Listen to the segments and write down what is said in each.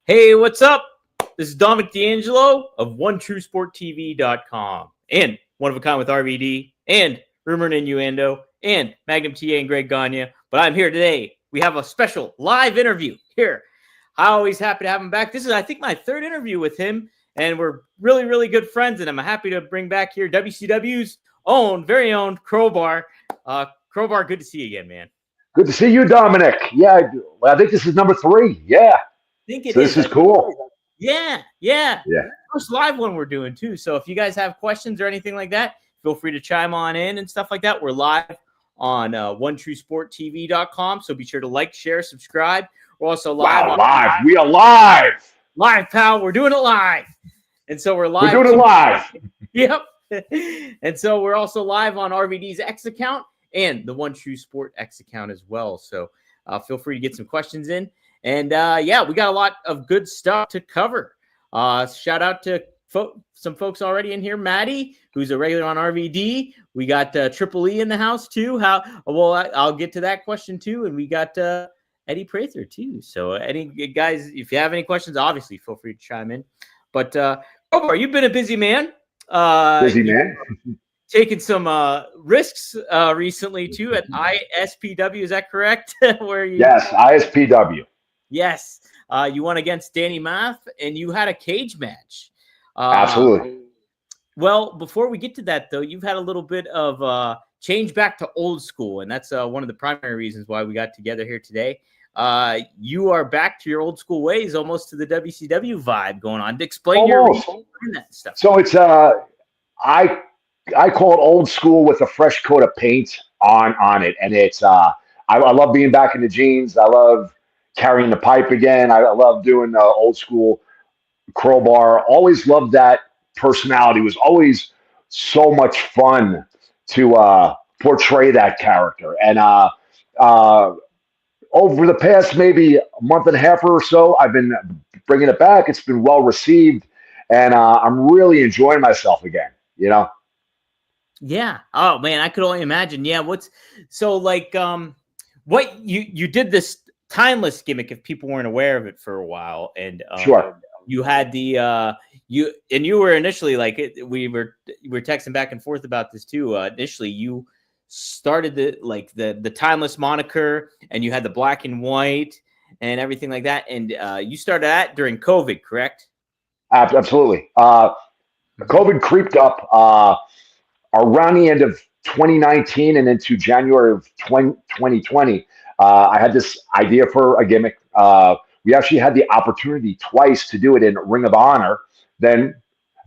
Hey, what's up? This is Dominic DeAngelo of OneTrueSportTV.com and One of a Kind with RVD and Rumor and Innuendo and Magnum TA and Greg Gagne. But I'm here today. We have a special live interview here. I'm always happy to have him back. This is, I think, my third interview with him, and we're really, really good friends. And I'm happy to bring back here WCW's very own Crowbar. Crowbar, good to see you again, man. Good to see you, Dominic. Yeah, I think this is number 3. Yeah. Think it so is. This is cool. Yeah. First live one we're doing too. So if you guys have questions or anything like that, feel free to chime on in and stuff like that. We're live on OneTrueSportTV.com. So be sure to like, share, subscribe. We're also live. Live. We are live. Live, pal. We're doing it live. And so we're live. We're doing it live. Yep. And so we're also live on RVD's X account and the One True Sport X account as well. So feel free to get some questions in. And, we got a lot of good stuff to cover. Shout out to some folks already in here. Maddie, who's a regular on RVD. We got Triple E in the house, too. I'll get to that question, too. And we got Eddie Prather, too. So, any guys, if you have any questions, obviously, feel free to chime in. But, Crowbar, you've been a busy man. Busy man. Taking some risks recently, too, at ISPW. Is that correct? Yes, ISPW. Yes, you won against Danny Math, and you had a cage match. Absolutely. Well, before we get to that, though, you've had a little bit of change back to old school, and that's one of the primary reasons why we got together here today. You are back to your old school ways, almost to the WCW vibe going on. Explain that stuff. So it's I call it old school with a fresh coat of paint on it, and it's I love being back in the jeans. I love carrying the pipe again. I love doing old school Crowbar. Always loved that personality. It was always so much fun to portray that character. And over the past maybe a month and a half or so, I've been bringing it back. It's been well received, and I'm really enjoying myself again. Yeah. Oh man, I could only imagine. Yeah. What you did this timeless gimmick if people weren't aware of it for a while, and sure, you had the you were initially we were texting back and forth about this too. Initially, you started the timeless moniker, and you had the black and white and everything like that, and you started that during COVID, correct? Absolutely. COVID creeped up around the end of 2019 and into January of 2020. I had this idea for a gimmick. We actually had the opportunity twice to do it in Ring of Honor. Then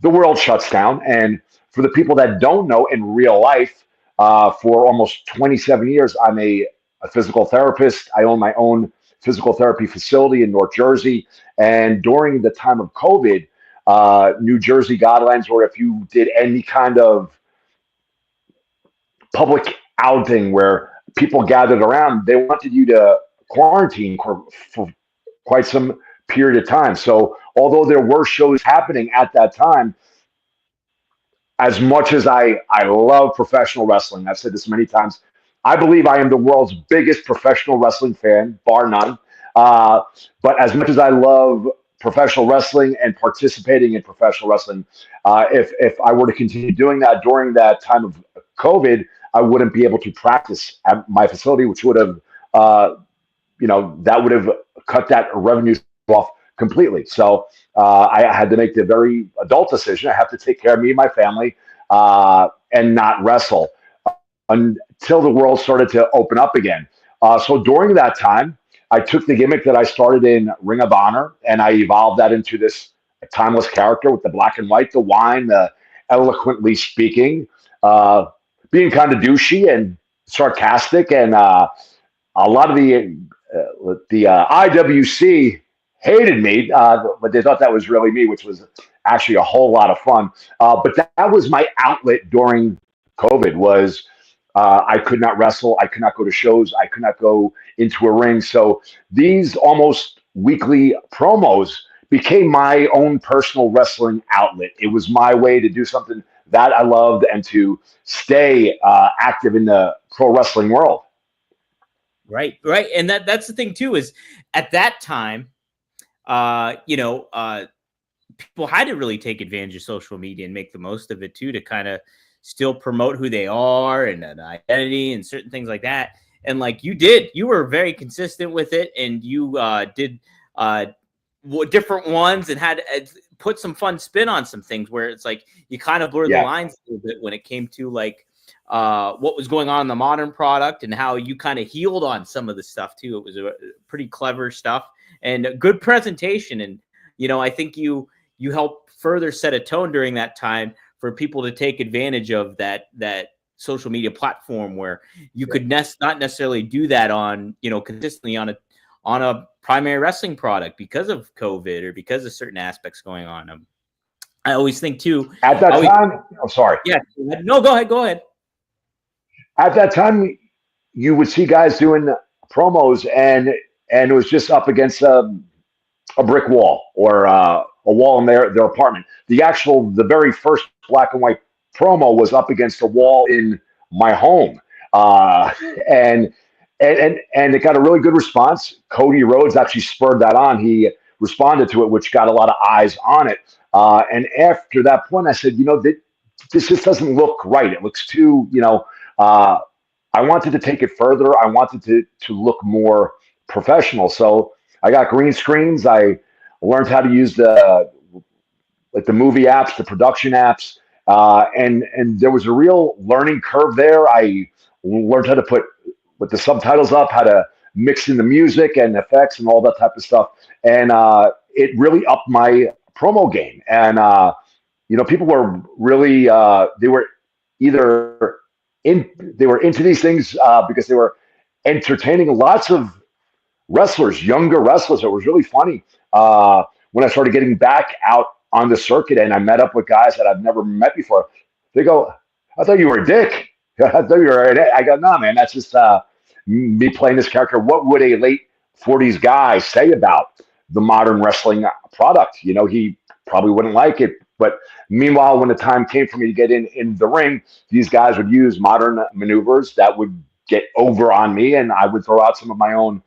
the world shuts down. And for the people that don't know, in real life, for almost 27 years, I'm a physical therapist. I own my own physical therapy facility in North Jersey. And during the time of COVID, New Jersey guidelines, or if you did any kind of public outing where people gathered around, they wanted you to quarantine for quite some period of time. So although there were shows happening at that time, as much as I love professional wrestling, I've said this many times, I believe I am the world's biggest professional wrestling fan, bar none. But as much as I love professional wrestling and participating in professional wrestling, if I were to continue doing that during that time of COVID, I wouldn't be able to practice at my facility, which would have, that would have cut that revenue off completely. So I had to make the very adult decision. I have to take care of me and my family and not wrestle until the world started to open up again. So during that time, I took the gimmick that I started in Ring of Honor, and I evolved that into this timeless character with the black and white, the wine, the eloquently speaking, being kind of douchey and sarcastic, and a lot of the IWC hated me, but they thought that was really me, which was actually a whole lot of fun. But that was my outlet during COVID. Was I could not wrestle, I could not go to shows, I could not go into a ring. So these almost weekly promos became my own personal wrestling outlet. It was my way to do something that I loved and to stay active in the pro wrestling world. Right. And that's the thing too, is at that time, people had to really take advantage of social media and make the most of it too, to kind of still promote who they are and an identity and certain things like that. And like you were very consistent with it, and you did different ones and had put some fun spin on some things where it's like you kind of blurred the lines a little bit when it came to like what was going on in the modern product and how you kind of healed on some of the stuff too. It was a pretty clever stuff and a good presentation. And, I think you helped further set a tone during that time for people to take advantage of that social media platform where you could not necessarily do that on, consistently on a primary wrestling product because of COVID or because of certain aspects going on. I always think too. At that time, sorry. Yeah, no, go ahead. At that time, you would see guys doing promos, and it was just up against a brick wall or a wall in their apartment. The very first black and white promo was up against a wall in my home, and it got a really good response. Cody Rhodes actually spurred that on. He responded to it, which got a lot of eyes on it. And after that point, I said, this just doesn't look right. It looks too, I wanted to take it further. I wanted to look more professional. So I got green screens. I learned how to use the movie apps, the production apps. And there was a real learning curve there. I learned how to put the subtitles up, how to mix in the music and effects and all that type of stuff. And it really upped my promo game. And, people were really, they were into these things because they were entertaining lots of wrestlers, younger wrestlers. It was really funny when I started getting back out on the circuit and I met up with guys that I've never met before. They go, I thought you were a dick. I thought you were I go, no, man, that's just me playing this character. What would a late 40s guy say about the modern wrestling product? He probably wouldn't like it. But meanwhile, when the time came for me to get in the ring, these guys would use modern maneuvers that would get over on me, and I would throw out some of my own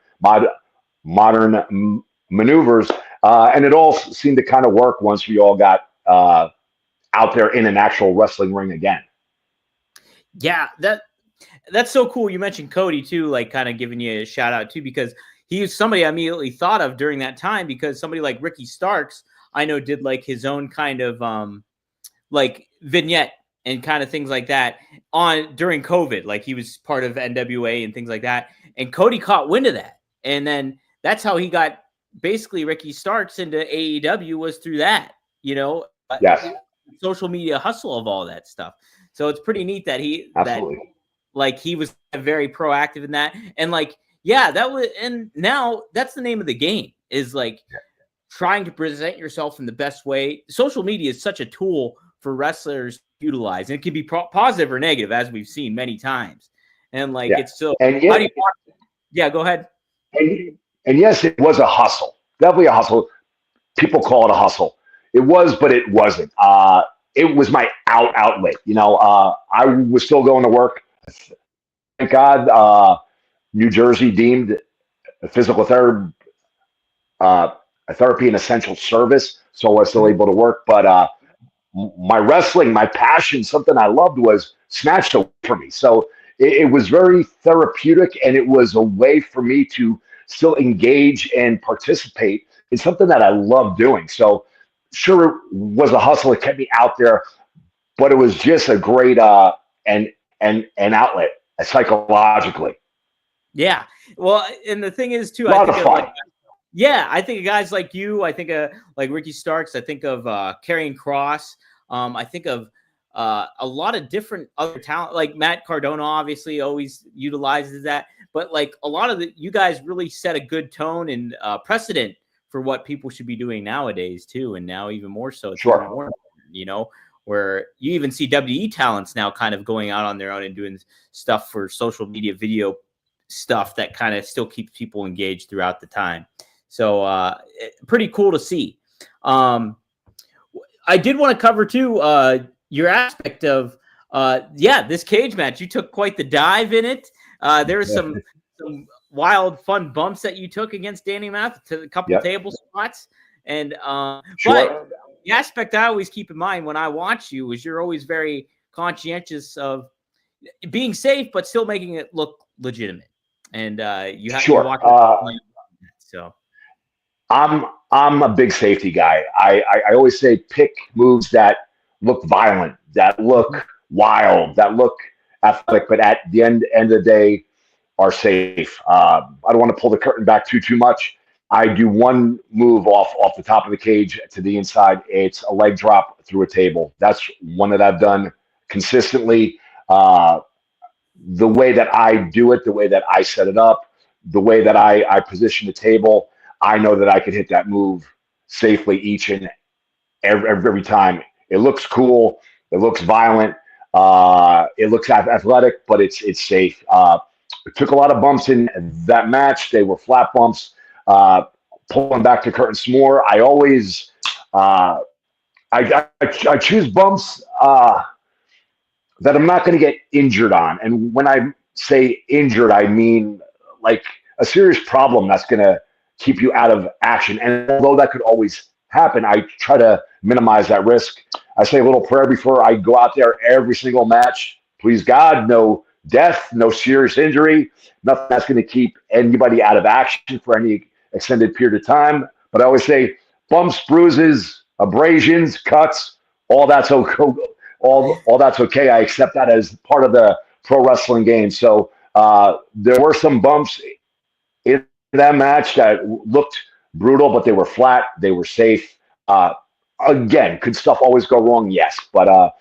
modern maneuvers. And it all seemed to kind of work once we all got out there in an actual wrestling ring again. Yeah, that's so cool. You mentioned Cody too, like kind of giving you a shout out too, because he was somebody I immediately thought of during that time, because somebody like Ricky Starks, I know, did like his own kind of like vignette and kind of things like that during COVID. Like he was part of NWA and things like that. And Cody caught wind of that. And then that's how he got basically Ricky Starks into AEW, was through that, yes. Social media hustle of all that stuff. So it's pretty neat that he was very proactive in that. And like, and now that's the name of the game, is like trying to present yourself in the best way. Social media is such a tool for wrestlers to utilize, and it can be positive or negative, as we've seen many times. And like, it's still, go ahead. And yes, it was a hustle, definitely a hustle. People call it a hustle. It was, but it wasn't. It was my outlet. I was still going to work. Thank God, New Jersey deemed physical therapy an essential service, so I was still able to work. But my wrestling, my passion, something I loved, was snatched away from me. So it was very therapeutic, and it was a way for me to still engage and participate in something that I love doing. So sure, it was a hustle. It kept me out there, but it was just a great an outlet psychologically. Yeah. Well, and the thing is too, a lot of fun. I think of guys like you. I think of like Ricky Starks. I think of Karrion Kross. I think of a lot of different other talent, like Matt Cardona, obviously always utilizes that. But like a lot of you guys really set a good tone and precedent for what people should be doing nowadays too. And now even more so, it's even more important, where you even see WWE talents now kind of going out on their own and doing stuff for social media video stuff that kind of still keeps people engaged throughout the time. So pretty cool to see. I did want to cover too your aspect of this cage match. You took quite the dive in it. There was some wild, fun bumps that you took against Danny Math to a couple table spots. And but the aspect I always keep in mind when I watch you is you're always very conscientious of being safe, but still making it look legitimate. And you have to watch so. I'm a big safety guy. I always say pick moves that look violent, that look wild, that look athletic, but at the end of the day are safe. I don't want to pull the curtain back too much. I do one move off the top of the cage to the inside. It's a leg drop through a table. That's one that I've done consistently. The way that I do it, the way that I set it up, the way that I position the table, I know that I could hit that move safely each and every time. It looks cool. It looks violent. It looks athletic, but it's safe. It took a lot of bumps in that match. They were flat bumps. Pulling back the curtain some more, I always I choose bumps that I'm not going to get injured on. And when I say injured, I mean like a serious problem that's going to keep you out of action. And although that could always happen, I try to minimize that risk. I say a little prayer before I go out there every single match. Please God, no death, no serious injury, nothing that's going to keep anybody out of action for any extended period of time. But I always say bumps, bruises, abrasions, cuts, all that's okay. All that's okay. I accept that as part of the pro wrestling game. So there were some bumps in that match that looked brutal, but they were flat. They were safe. Again, could stuff always go wrong? Yes, but I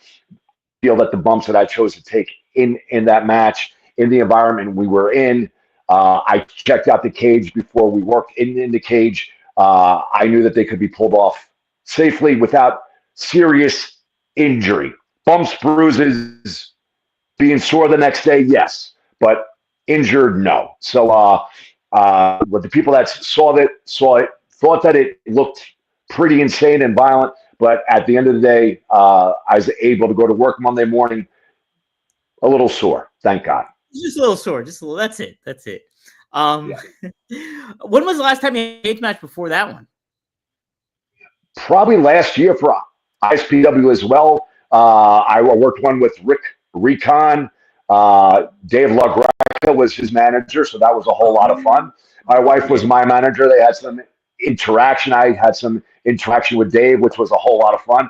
feel that the bumps that I chose to take in that match, in the environment we were in, I checked out the cage before we worked in the cage. I knew that they could be pulled off safely without serious injury. Bumps, bruises, being sore the next day, yes, but injured, no. So, what the people that saw it thought that it looked pretty insane and violent, but at the end of the day, I was able to go to work Monday morning a little sore, thank God. Just a little sore, just a little. That's it. When was the last time you had a cage match before that one? Probably last year for ISPW as well. I worked one with Rick Recon. Dave LaGreca was his manager, so that was a whole lot of fun. My wife was my manager. They had some interaction. I had some interaction with Dave, which was a whole lot of fun.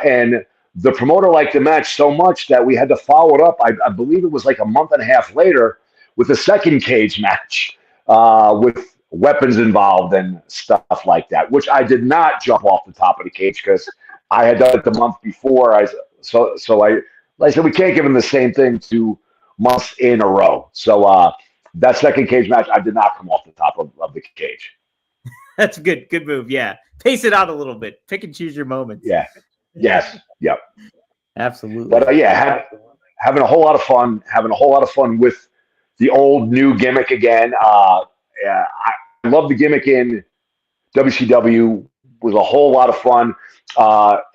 And the promoter liked the match so much that we had to follow it up. I believe it was like a month and a half later with a second cage match with weapons involved and stuff like that, which I did not jump off the top of the cage because I had done it the month before. So I said, we can't give him the same thing 2 months in a row. So that second cage match, I did not come off the top of the cage. That's a good move. Yeah. Pace it out a little bit. Pick and choose your moments. Yeah. Yes. Yep. Absolutely. But having a whole lot of fun with the old new gimmick again. I love the gimmick in WCW. Was a whole lot of fun.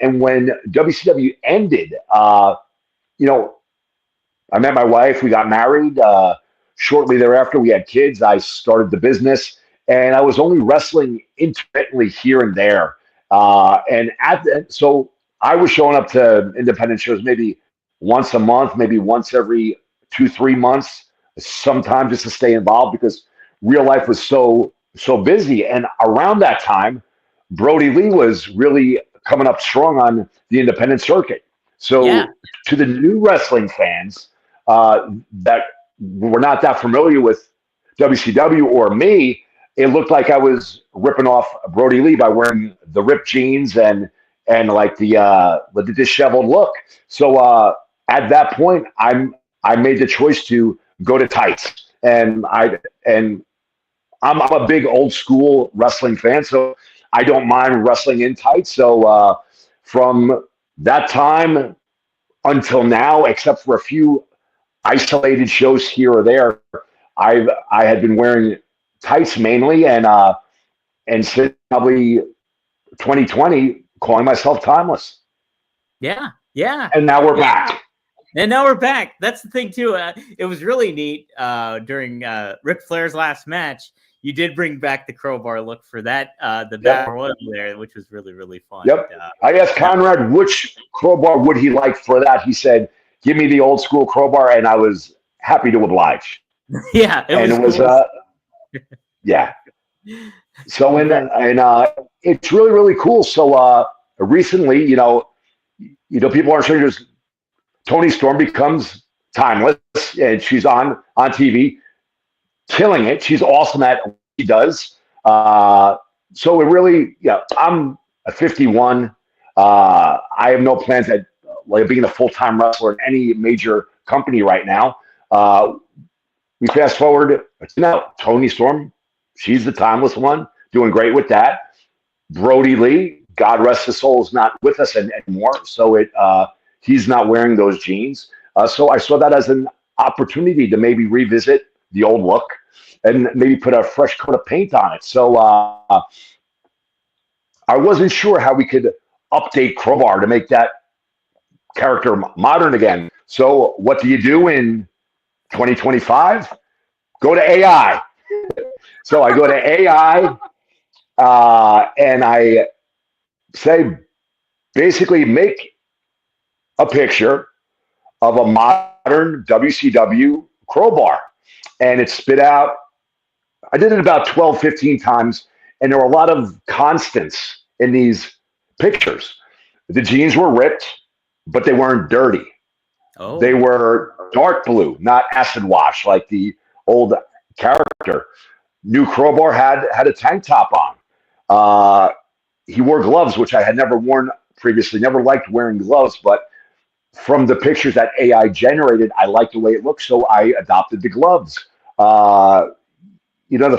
And when WCW ended, I met my wife. We got married. Shortly thereafter, we had kids. I started the business, and I was only wrestling intermittently here and there. So I was showing up to independent shows maybe once a month, maybe once every 2-3 months, sometimes just to stay involved because real life was so busy. And around that time, Brody Lee was really coming up strong on the independent circuit. So to the new wrestling fans that were not that familiar with WCW or me, it looked like I was ripping off Brody Lee by wearing the ripped jeans and like the disheveled look. So at that point, I made the choice to go to tights, and I'm a big old school wrestling fan, so I don't mind wrestling in tights. So from that time until now, except for a few isolated shows here or there, I had been wearing tights mainly, and since probably 2020, calling myself timeless. Yeah. And now we're back. And now we're back. That's the thing too. It was really neat during Ric Flair's last match. You did bring back the crowbar look for that, the battle royal there, which was really, really fun. Yep. I asked Conrad which crowbar would he like for that. He said, "Give me the old school crowbar," and I was happy to oblige. Yeah, it was yeah. So and it's really, really cool. So recently, people aren't strangers. Toni Storm becomes timeless, and she's on TV, killing it. She's awesome at what she does. So it really, I'm a 51. I have no plans at being a full-time wrestler in any major company right now. We fast forward now. Toni Storm, she's the timeless one, doing great with that. Brody Lee, God rest his soul, is not with us anymore. So he's not wearing those jeans. So I saw that as an opportunity to maybe revisit the old look and maybe put a fresh coat of paint on it. So I wasn't sure how we could update Crowbar to make that character modern again. So what do you do in 2025? Go to AI. So I go to AI and I say, basically make a picture of a modern WCW crowbar. And it spit out, I did it about 12, 15 times, and there were a lot of constants in these pictures. The jeans were ripped, but they weren't dirty. Oh. They were dark blue, not acid wash like the old character. New Crowbar had a tank top on. He wore gloves, which I had never worn previously. Never liked wearing gloves, but from the pictures that AI generated, I liked the way it looked, so I adopted the gloves. The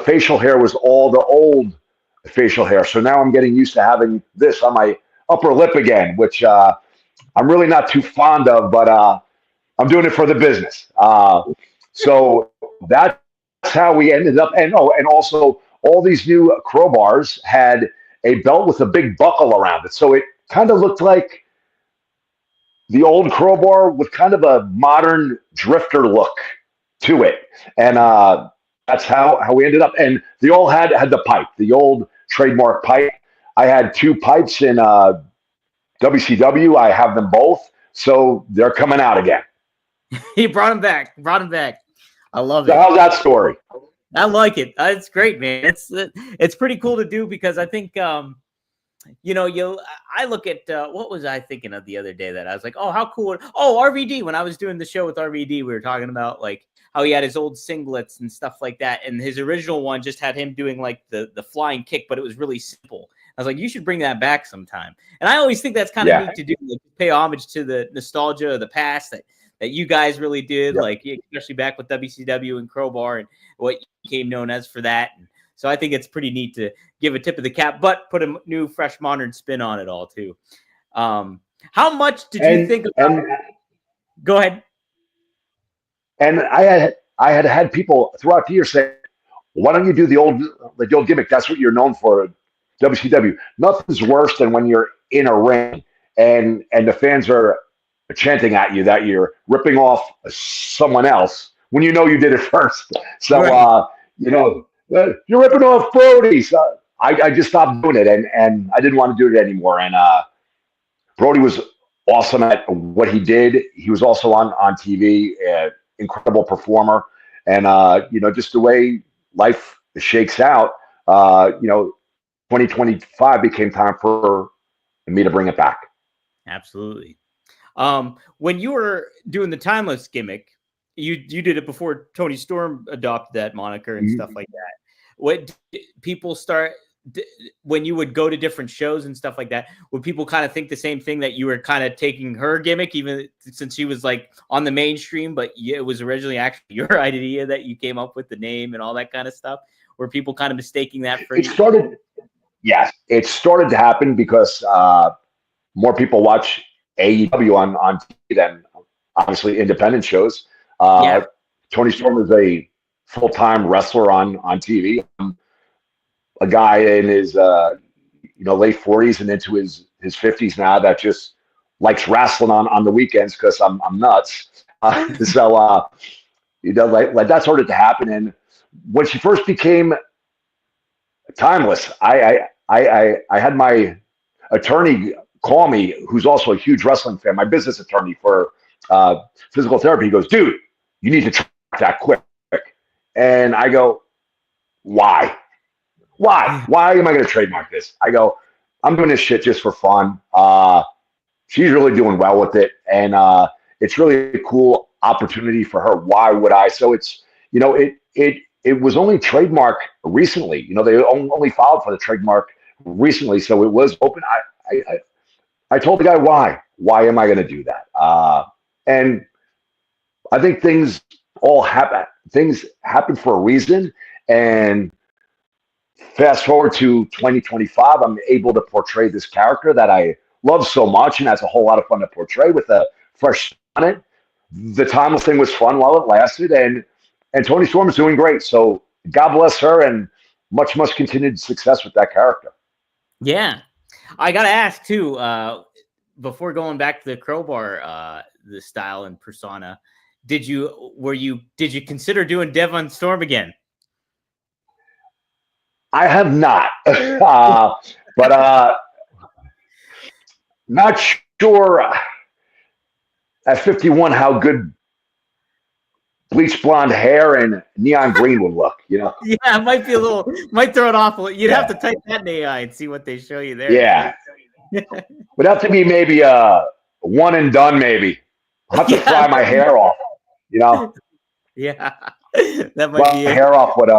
facial hair was all the old facial hair, so now I'm getting used to having this on my upper lip again, which I'm really not too fond of, but I'm doing it for the business. So that's how we ended up. And also all these new crowbars had a belt with a big buckle around it. So it kind of looked like the old crowbar with kind of a modern drifter look to it. And that's how we ended up. And they all had the pipe, the old trademark pipe. I had two pipes in WCW. I have them both. So they're coming out again. He brought them back. I love it. How's that story? I like it. It's great, man. It's pretty cool to do because I think I look at what was I thinking of the other day that I was like, oh, how cool. RVD. When I was doing the show with RVD, we were talking about like how he had his old singlets and stuff like that. And his original one just had him doing like the flying kick, but it was really simple. I was like, you should bring that back sometime. And I always think that's kind of neat to do, like, pay homage to the nostalgia of the past that you guys really did, like especially back with WCW and Crowbar and what became known as for that. And so I think it's pretty neat to give a tip of the cap, but put a new, fresh, modern spin on it all too. How much did you think about? Go ahead. And I had people throughout the year say, "Why don't you do the old gimmick? That's what you're known for, WCW." Nothing's worse than when you're in a ring and the fans are chanting at you that you're ripping off someone else when you know you did it first. So right. You're ripping off Brody. So I just stopped doing it, and I didn't want to do it anymore. And Brody was awesome at what he did. He was also on TV, incredible performer, and just the way life shakes out. 2025 became time for me to bring it back. Absolutely. When you were doing the timeless gimmick, you did it before Toni Storm adopted that moniker and stuff like that. What people when you would go to different shows and stuff like that, would people kind of think the same thing, that you were kind of taking her gimmick, even since she was like on the mainstream, but it was originally actually your idea that you came up with the name and all that kind of stuff? Were people kind of mistaking that for you? Yes, it started to happen because more people watch AEW on TV than obviously independent shows. Toni Storm is a full-time wrestler on TV. I'm a guy in his late 40s and into his 50s now that just likes wrestling on the weekends because I'm nuts. Like that started to happen. And when she first became timeless, I had my attorney call me, who's also a huge wrestling fan, my business attorney for physical therapy. He goes, dude, you need to track that quick. And I go, why? Why am I going to trademark this? I go, I'm doing this shit just for fun. She's really doing well with it. And it's really a cool opportunity for her. Why would I? So it's, it was only trademark recently. They only filed for the trademark recently. So it was open. I told the guy, why am I going to do that? And I think things happen for a reason. And fast forward to 2025, I'm able to portray this character that I love so much, and that's a whole lot of fun to portray with a fresh spin on it. The timeless thing was fun while it lasted, and Toni Storm is doing great. So God bless her, and much continued success with that character. Yeah, I gotta ask too. Before going back to the Crowbar, the style and persona, did you consider doing Devon Storm again? I have not, but not sure at 51 how good bleach blonde hair and neon green would look. Yeah, it might be might throw it off. You'd have to type that in AI and see what they show you there. Yeah, would have to be maybe a one and done. Maybe I'll have to fry my hair off. Yeah, that might be my hair off with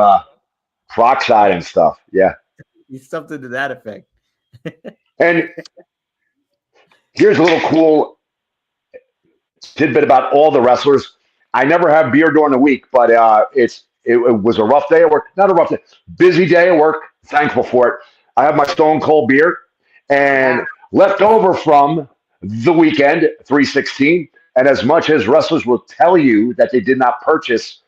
peroxide and stuff. Yeah, something to that effect. And here's a little cool tidbit about all the wrestlers. I never have beer during the week, but it was a rough day at work. Not a rough day, busy day at work. Thankful for it. I have my Stone Cold beer and left over from the weekend, 316. And as much as wrestlers will tell you that they did not purchase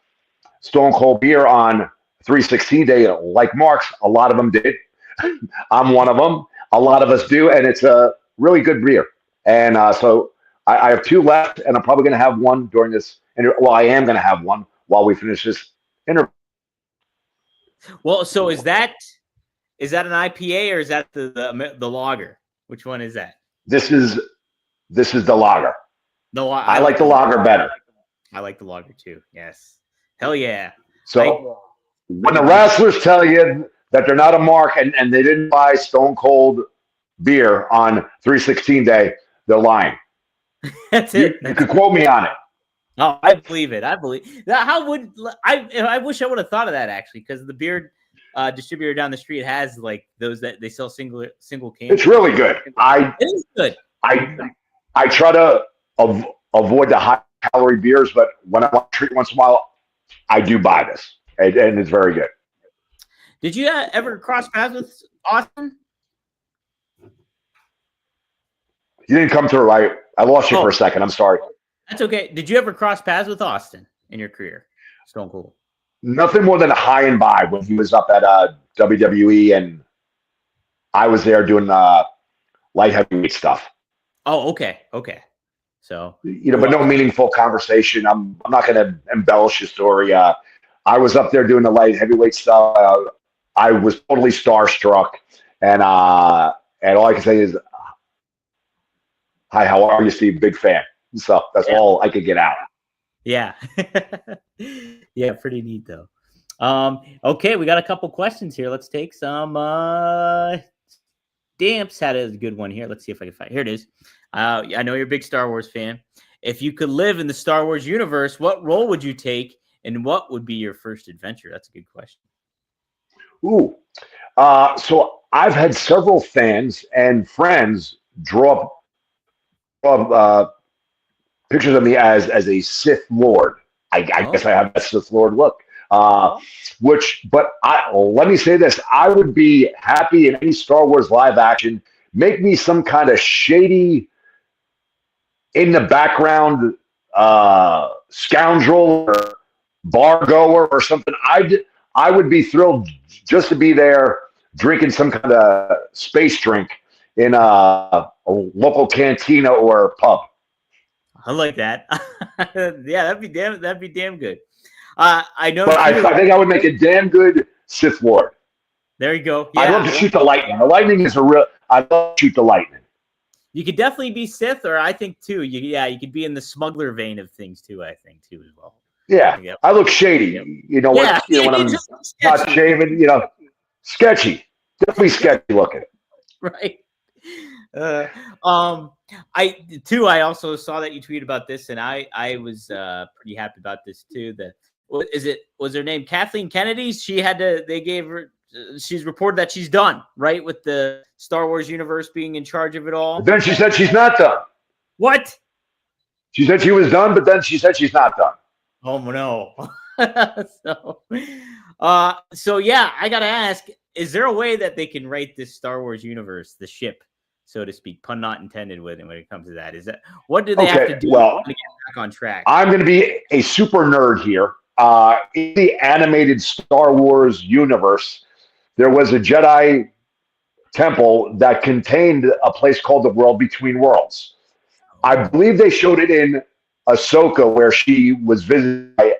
Stone Cold beer on 316 day, like Marks, a lot of them did. I'm one of them. A lot of us do, and it's a really good beer. And so I have two left, and I'm probably going to have one during this. Well, I am going to have one while we finish this interview. Well, so is that an IPA or is that the lager? Which one is that? This is the lager. I like the lager better. I like the lager too. Yes. Hell yeah. So when the wrestlers tell you that they're not a mark and they didn't buy Stone Cold beer on 316 day, they're lying. That's it. You could quote me on it. Oh, I believe it. I believe that. I wish I would have thought of that actually, because the beer distributor down the street has like those that they sell single cans. It's really good. It is good. I try to avoid the high calorie beers, but when I want to treat once in a while, I do buy this, and it's very good. Did you ever cross paths with Austin? You didn't come through. I lost you for a second. I'm sorry. That's okay. Did you ever cross paths with Austin in your career? Stone Cold. Nothing more than a high and by when he was up at WWE, and I was there doing light heavyweight stuff. Oh, okay. So but no meaningful conversation. I'm not going to embellish the story. I was up there doing the light heavyweight stuff. I was totally starstruck, and all I can say is, "Hi, how are you, Steve? Big fan." So that's all I could get out. Yeah, yeah, pretty neat though. Okay, we got a couple questions here. Let's take some. Damps had a good one here. Let's see if I can find. Here it is. I know you're a big Star Wars fan. If you could live in the Star Wars universe, what role would you take, and what would be your first adventure? That's a good question. Ooh, so I've had several fans and friends draw up pictures of me as a Sith Lord. I guess I have that Sith Lord look. But let me say this: I would be happy in any Star Wars live action. Make me some kind of shady, in the background scoundrel or bar goer or something. I would be thrilled just to be there drinking some kind of space drink in a local cantina or pub. I like that. Yeah, that'd be damn good. I know. But I think I would make a damn good Sith Lord. There you go. I'd love to shoot the lightning. The lightning is a real. I'd love to shoot the lightning. You could definitely be Sith, or I think too. You could be in the smuggler vein of things too. I think too as well. Yeah, I look shady. You know what? You know when I'm not shaven. You know, sketchy. Definitely sketchy looking. Right. I also saw that you tweeted about this, and I was pretty happy about this too. Was her name Kathleen Kennedy? They gave her. She's reported that she's done, right, with the Star Wars universe being in charge of it all. But then she said she's not done. What? She said she was done, but then she said she's not done. Oh no. So yeah, I gotta ask: is there a way that they can write this Star Wars universe, the ship, so to speak, pun not intended, with it when it comes to that? Is that what do they have to do to get back on track? I'm going to be a super nerd here. In the animated Star Wars universe, there was a Jedi temple that contained a place called the World Between Worlds. I believe they showed it in Ahsoka, where she was visited by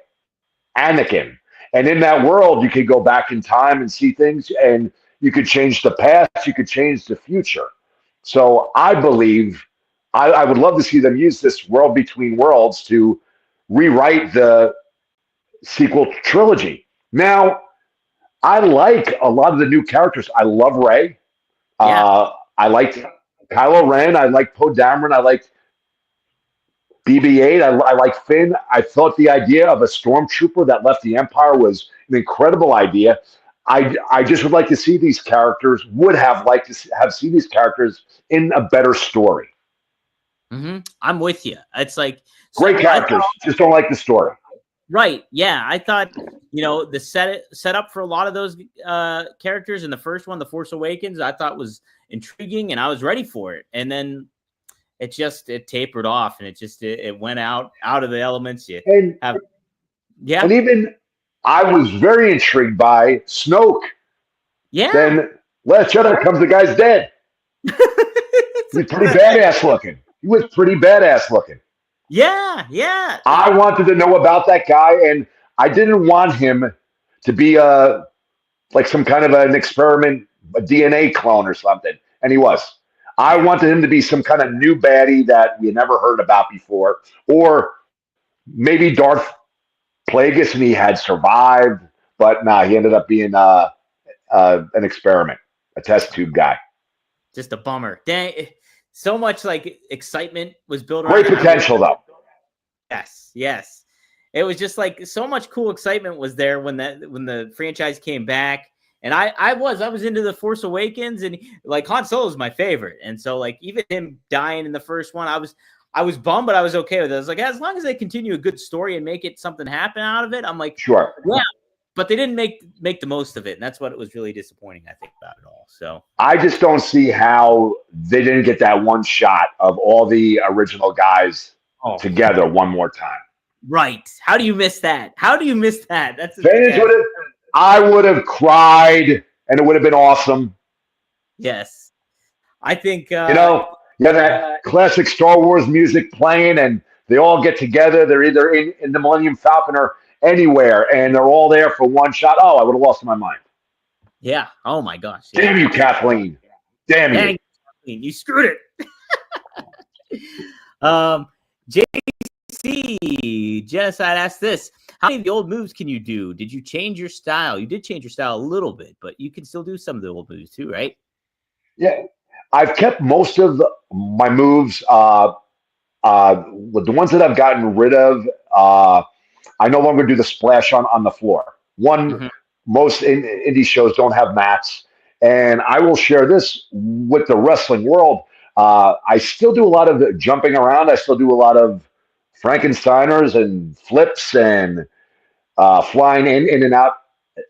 Anakin. And in that world, you could go back in time and see things, and you could change the past, you could change the future. So I believe I would love to see them use this World Between Worlds to rewrite the sequel trilogy. Now, I like a lot of the new characters. I love Rey. Yeah. I liked Kylo Ren. I like Poe Dameron. I like BB-8. I like Finn. I thought the idea of a stormtrooper that left the Empire was an incredible idea. I just would like to see these characters. Would have liked to have seen these characters in a better story. Mm-hmm. I'm with you. It's like great characters, just don't like the story. Right. Yeah. I thought, the set up for a lot of those characters in the first one, The Force Awakens, I thought was intriguing, and I was ready for it. And then it tapered off, and it went out of the elements. And even I was very intrigued by Snoke. Yeah. Then Last Jedi comes, the guy's dead. He's pretty badass looking. He was pretty badass looking. Yeah, yeah. I wanted to know about that guy, and I didn't want him to be like some kind of an experiment, a DNA clone or something, and he was. I wanted him to be some kind of new baddie that we never heard about before, or maybe Darth Plagueis, and he had survived, but nah, he ended up being an experiment, a test tube guy. Just a bummer. Dang, so much like excitement was built. Great potential, though. Yes. It was just like so much cool excitement was there when the franchise came back. And I was into The Force Awakens, and like Han Solo is my favorite. And so like even him dying in the first one, I was bummed, but I was okay with it. I was like, as long as they continue a good story and make it something happen out of it, I'm like, sure. Yeah. But they didn't make the most of it. And that's what was really disappointing, I think, about it all. So I just don't see how they didn't get that one shot of all the original guys together one more time. Right. How do you miss that? That's I would have cried, and it would have been awesome. Yes. I think that classic Star Wars music playing, and they all get together. They're either in the Millennium Falcon or anywhere, and they're all there for one shot. Oh, I would have lost my mind. Yeah. Oh my gosh. Yeah. Damn you, Kathleen. Damn you. Kathleen. You screwed it. JC Genocide asked this: how many of the old moves can you do? Did you change your style? You did change your style a little bit, but you can still do some of the old moves too, right? Yeah. I've kept most of my moves. The ones that I've gotten rid of, I no longer do the splash on the floor. Most indie shows don't have mats. And I will share this with the wrestling world. I still do a lot of jumping around. I still do a lot of Frankensteiners and flips and flying in and out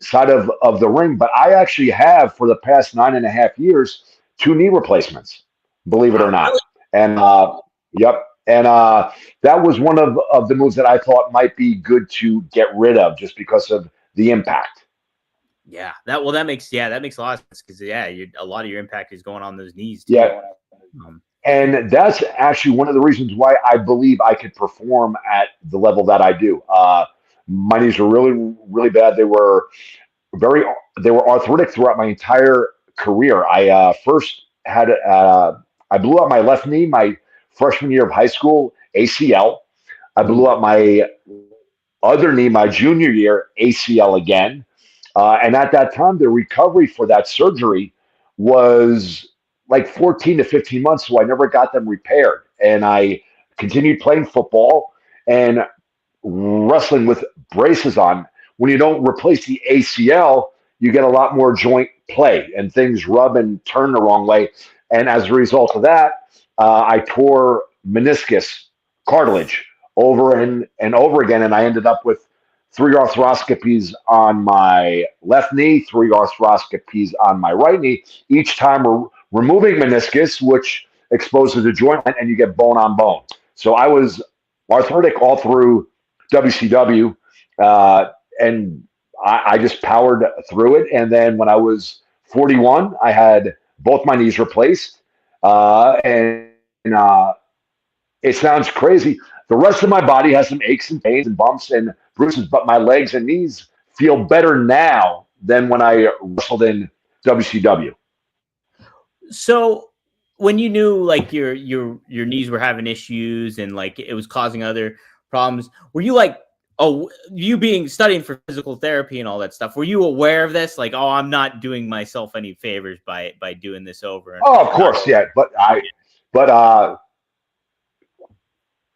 side of the ring. But I actually have, for the past 9.5 years, 2 knee replacements, believe it or not. And yep. And that was one of the moves that I thought might be good to get rid of just because of the impact. Yeah, that makes a lot of sense because a lot of your impact is going on those knees too. Yeah. Um, And that's actually one of the reasons why I believe I could perform at the level that I do. My knees were really, really bad. Very, they were arthritic throughout my entire career. I first had, I blew out my left knee my freshman year of high school, ACL. I blew out my other knee my junior year, ACL again. And at that time, the recovery for that surgery was like 14 to 15 months. So I never got them repaired. And I continued playing football and wrestling with braces on. When you don't replace the ACL, you get a lot more joint play and things rub and turn the wrong way. And as a result of that, I tore meniscus cartilage over and over again. And I ended up with 3 arthroscopies on my left knee, 3 arthroscopies on my right knee, each time we're removing meniscus, which exposes the joint and you get bone on bone. So I was arthritic all through WCW, and I just powered through it. And then when I was 41, I had both my knees replaced, and it sounds crazy. The rest of my body has some aches and pains and bumps and bruises, but my legs and knees feel better now than when I wrestled in WCW. So when you knew like your knees were having issues and like it was causing other problems, were you like, oh, you being studying for physical therapy and all that stuff, were you aware of this? Like, oh, I'm not doing myself any favors by doing this over. Oh, of course, yeah. But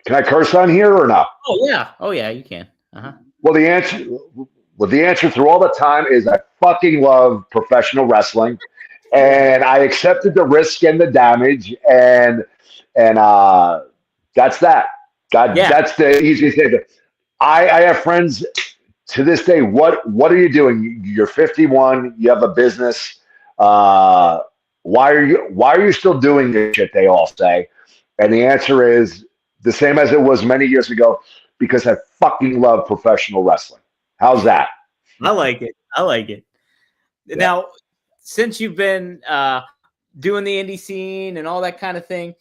can I curse on here or not? Oh yeah, you can. Uh-huh. Well, the answer through all the time is I fucking love professional wrestling, and I accepted the risk and the damage, and that's that. That's the easiest thing. I have friends to this day. What are you doing? You're 51. You have a business. Why are you still doing this shit? They all say, and the answer is the same as it was many years ago, because I fucking love professional wrestling. How's that? I like it. Yeah. Now, since you've been doing the indie scene and all that kind of thing,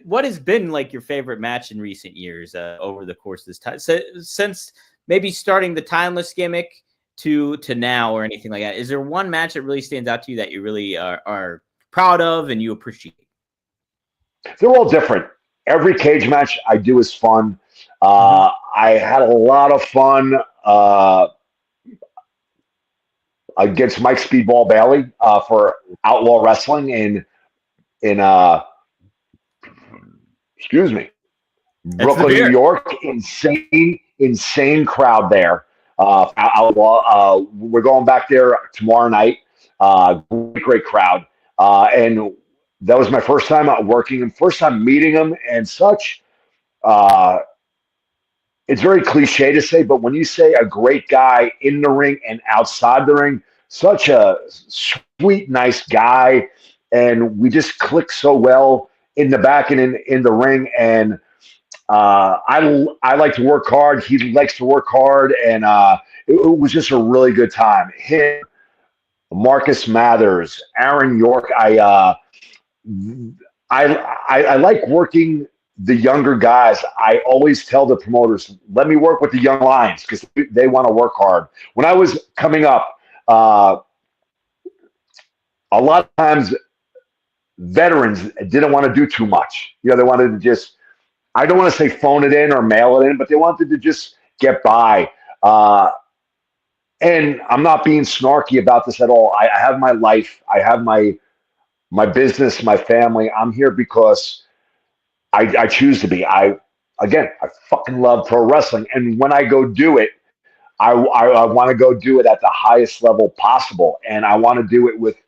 what has been like your favorite match in recent years over the course of this time? So, since maybe starting the Timeless gimmick to now or anything like that, is there one match that really stands out to you that you really are proud of and you appreciate? They're all different. Every cage match I do is fun. I had a lot of fun against Mike Speedball Bailey for Outlaw Wrestling in Brooklyn, New York. Insane crowd there. Outlaw. We're going back there tomorrow night. Great crowd. And that was my first time out working and first time meeting him and such. It's very cliche to say, but when you say a great guy in the ring and outside the ring, such a sweet, nice guy. And we just click so well in the back and in the ring. And I like to work hard. He likes to work hard. And it was just a really good time. Him, Marcus Mathers, Aaron York. I like working the younger guys. I always tell the promoters, let me work with the young lions because they want to work hard. When I was coming up, a lot of times veterans didn't want to do too much. You know, they wanted to just, I don't want to say phone it in or mail it in, but they wanted to just get by. And I'm not being snarky about this at all. I have my life. I have my business, my family. I'm here because I choose to be. I fucking love pro wrestling. And when I go do it, I want to go do it at the highest level possible. And I want to do it with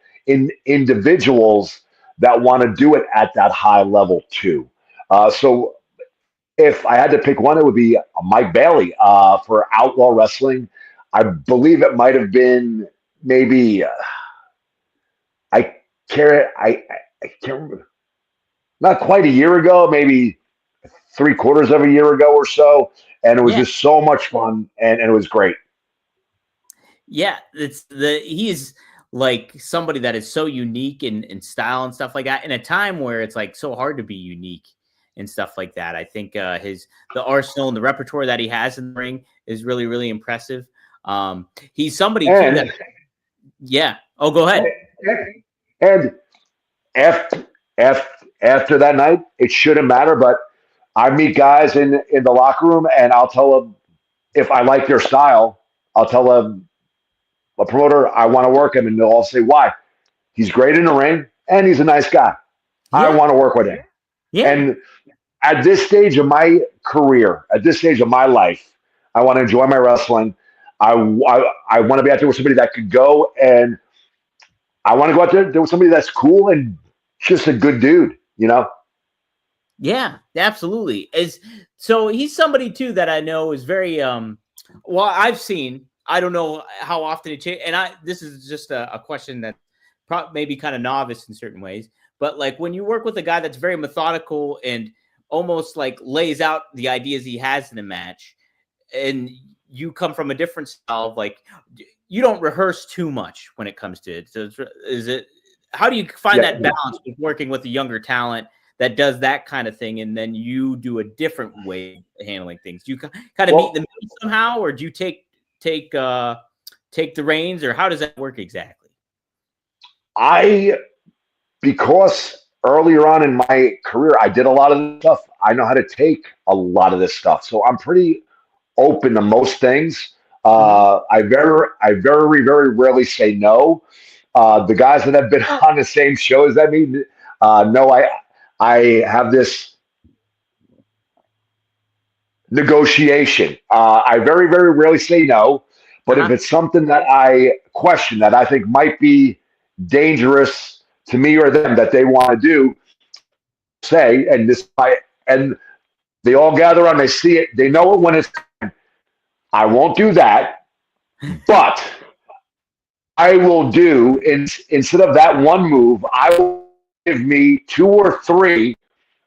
individuals that want to do it at that high level too. So if I had to pick one, it would be Mike Bailey for Outlaw Wrestling. I believe it might have been maybe I can't remember. Not quite a year ago, maybe 3/4 of a year ago or so, and it was just so much fun, and it was great. Yeah, he's like somebody that is so unique in style and stuff like that. In a time where it's like so hard to be unique and stuff like that. I think the arsenal and the repertoire that he has in the ring is really, really impressive. He's somebody too that, And yeah. Oh, go ahead. and after after that night, it shouldn't matter. But I meet guys in the locker room, and I'll tell them if I like their style. I'll tell them a promoter I want to work him, and they'll all say why. He's great in the ring, and he's a nice guy. I Yeah, want to work with him. yeah, And at this stage of my career, at this stage of my life, I want to enjoy my wrestling. I want to be out there with somebody that could go, and I want to go out there with somebody that's cool and just a good dude, you know? yeah. Absolutely. So he's somebody too that I know is very well, I've seen. I don't know how often it changes, and this is just a question that maybe kind of novice in certain ways, but like when you work with a guy that's very methodical and almost like lays out the ideas he has in a match, and you come from a different style of like you don't rehearse too much when it comes to it. So is it how do you find Yeah. that balance with working with a younger talent that does that kind of thing, and then you do a different way of handling things? Do you kind of meet the Well, middle somehow, or do you take uh take the reins, or how does that work exactly? I, because earlier on in my career, I did a lot of this stuff. I know how to take a lot of this stuff. So I'm pretty open to most things. Mhm. I very rarely say no. The guys that have been on the same show as me, no, I have this negotiation. I very rarely say no, but Uh-huh. if it's something that I question that I think might be dangerous to me or them that they want to do, say, and they all gather around, they see it, they know it when it's. I won't do that, but I will do instead of that one move, I will give me two or three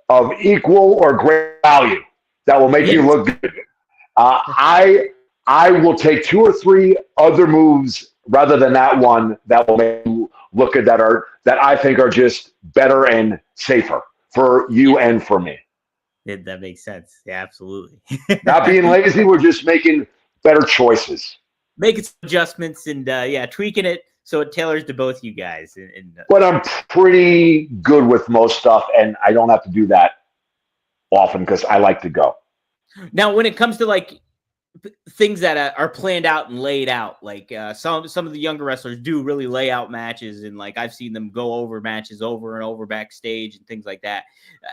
of equal or great value that will make you Yes. look good. Uh, I I will take two or three other moves rather than that one that will make you look at that I think are just better and safer for Yeah. you and for me. That makes sense. Yeah, absolutely. Not being lazy, we're just making better choices. Making some adjustments and yeah, tweaking it so it tailors to both you guys. But I'm pretty good with most stuff, and I don't have to do that often because I like to go. Now, when it comes to like things that are planned out and laid out, like some of the younger wrestlers do really lay out matches, and like I've seen them go over matches over and over backstage and things like that.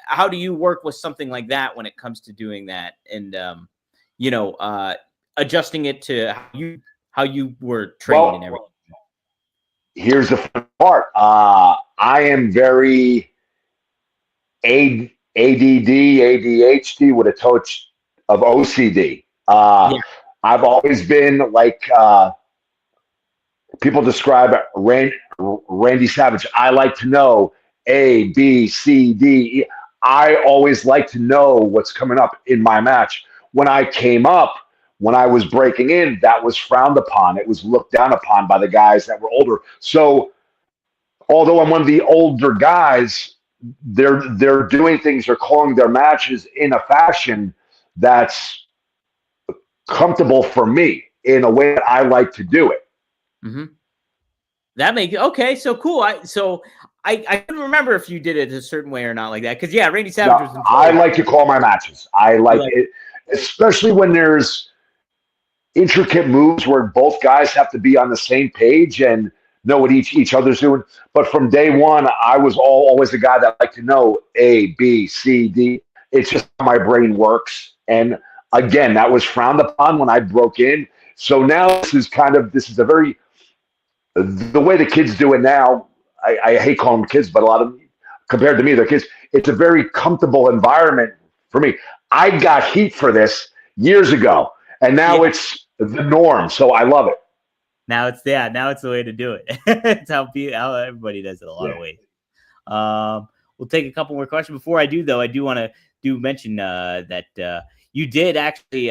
How do you work with something like that when it comes to doing that, and you know, adjusting it to how you were trained and everything? Well, here's the fun part. I am very ADD, ADHD with a touch of OCD. Yeah. I've always been like people describe Randy Savage. I like to know A, B, C, D. I always like to know what's coming up in my match. When I came up, when I was breaking in, that was frowned upon. It was looked down upon by the guys that were older. So although I'm one of the older guys, they're doing things, they're calling their matches in a fashion that's comfortable for me in a way that I like to do it. Hmm. That makes okay. So cool. I couldn't remember if you did it a certain way or not like that. Because yeah, Randy Savage Now, was I notorious. like to call my matches. I You like like, it, especially when there's intricate moves where both guys have to be on the same page and know what each other's doing. But from day one, I was always the guy that liked to know A, B, C, D. It's just how my brain works. And again, that was frowned upon when I broke in. So now this is a very the way the kids do it now. I hate calling them kids, but a lot of them, compared to me, they're kids. It's a very comfortable environment for me. I got heat for this years ago, and yeah. now it's the norm. So I love it. Now it's the way to do it. It's how everybody does it a lot Yeah. of ways. We'll take a couple more questions. Before I do, though, I do want to do mention that you did actually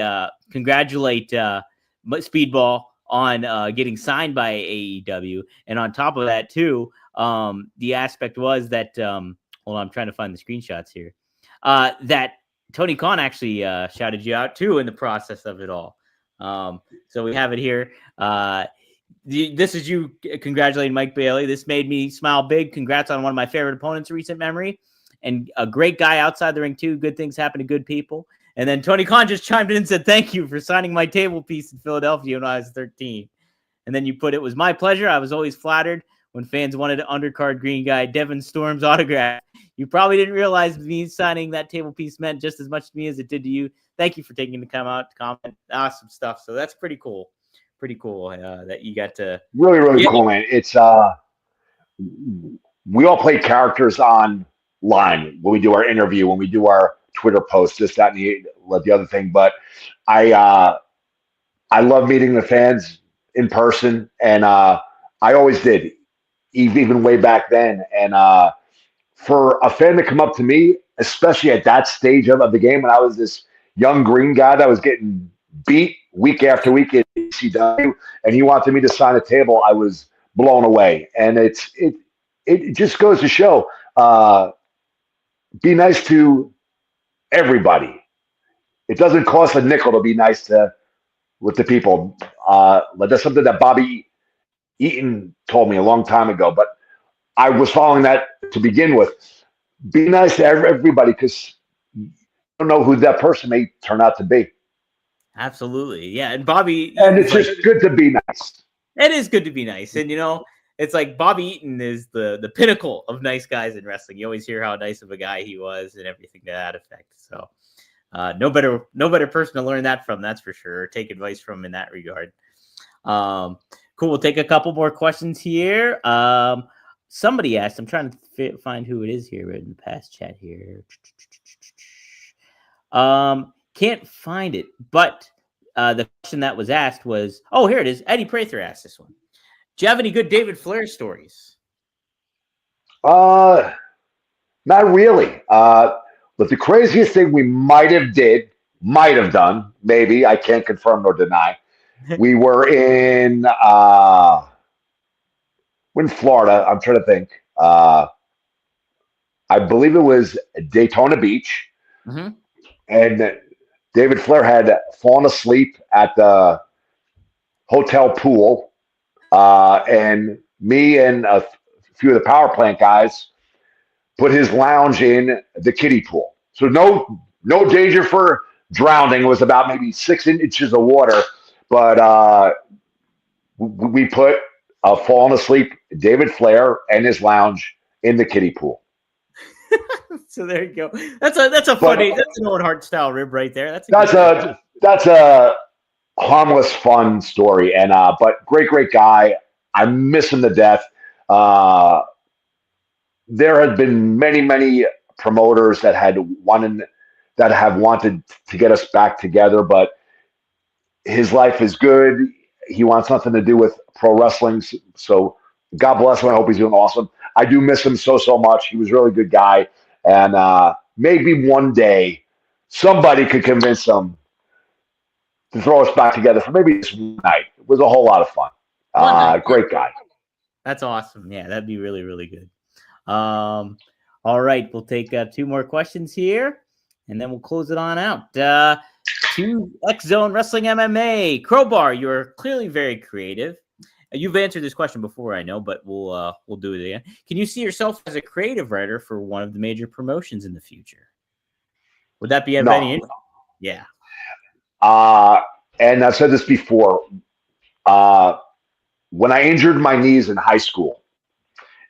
congratulate Speedball on getting signed by AEW. And on top of that, too, the aspect was that, hold on, I'm trying to find the screenshots here, that Tony Khan actually shouted you out, too, in the process of it all. So we have it here. This is you congratulating Mike Bailey. This made me smile big. Congrats on one of my favorite opponents in recent memory. And a great guy outside the ring, too. Good things happen to good people. And then Tony Khan just chimed in and said, thank you for signing my table piece in Philadelphia when I was 13. And then you put, it was my pleasure. I was always flattered when fans wanted an undercard green guy, Devin Storm's autograph. You probably didn't realize me signing that table piece meant just as much to me as it did to you. Thank you for taking the time out to comment. Awesome stuff. So that's pretty cool. Pretty cool that you got to. Really cool, man. It's we all play characters online when we do our interview, when we do our Twitter posts, this, that, and the other thing. But I love meeting the fans in person, and I always did, even way back then. And for a fan to come up to me, especially at that stage of the game, when I was this young green guy that was getting beat week after week at ECW, and he wanted me to sign a table, I was blown away. And it just goes to show, be nice to everybody. It doesn't cost a nickel to be nice with the people. That's something that Bobby Eaton told me a long time ago, but I was following that to begin with. Be nice to everybody, because you don't know who that person may turn out to be. Absolutely. Yeah. And Bobby. And it's just good to be nice. It is good to be nice. And, it's like Bobby Eaton is the pinnacle of nice guys in wrestling. You always hear how nice of a guy he was and everything to that effect. So no better person to learn that from, that's for sure, or take advice from in that regard. Cool. We'll take a couple more questions here. Somebody asked, I'm trying to find who it is here in the past chat here. Can't find it, but the question that was asked was, oh, here it is. Eddie Prather asked this one. Do you have any good David Flair stories? Not really. But the craziest thing we might have done, maybe, I can't confirm nor deny. We were in Florida. I'm trying to think. I believe it was Daytona Beach. Mm-hmm. And David Flair had fallen asleep at the hotel pool, and me and a few of the power plant guys put his lounge in the kiddie pool. So no danger for drowning. It was about maybe 6 inches of water, but we put a fallen asleep David Flair and his lounge in the kiddie pool. So there you go. That's an Owen Hart style rib right there. That's a harmless, fun story, and but great guy. I miss him to death. There had been many promoters that have wanted to get us back together, but his life is good. He wants nothing to do with pro wrestling. So God bless him. I hope he's doing awesome. I do miss him so much. He was a really good guy. And maybe one day somebody could convince him to throw us back together for maybe this one night. It was a whole lot of fun. Great guy. That's awesome. Yeah, that'd be really, really good. All right, we'll take 2 more questions here, and then we'll close it on out. To X Zone Wrestling MMA. Crowbar, you're clearly very creative. You've answered this question before, I know, but we'll do it again. Can you see yourself as a creative writer for one of the major promotions in the future? Would that be of any interest? Yeah. And I've said this before. When I injured my knees in high school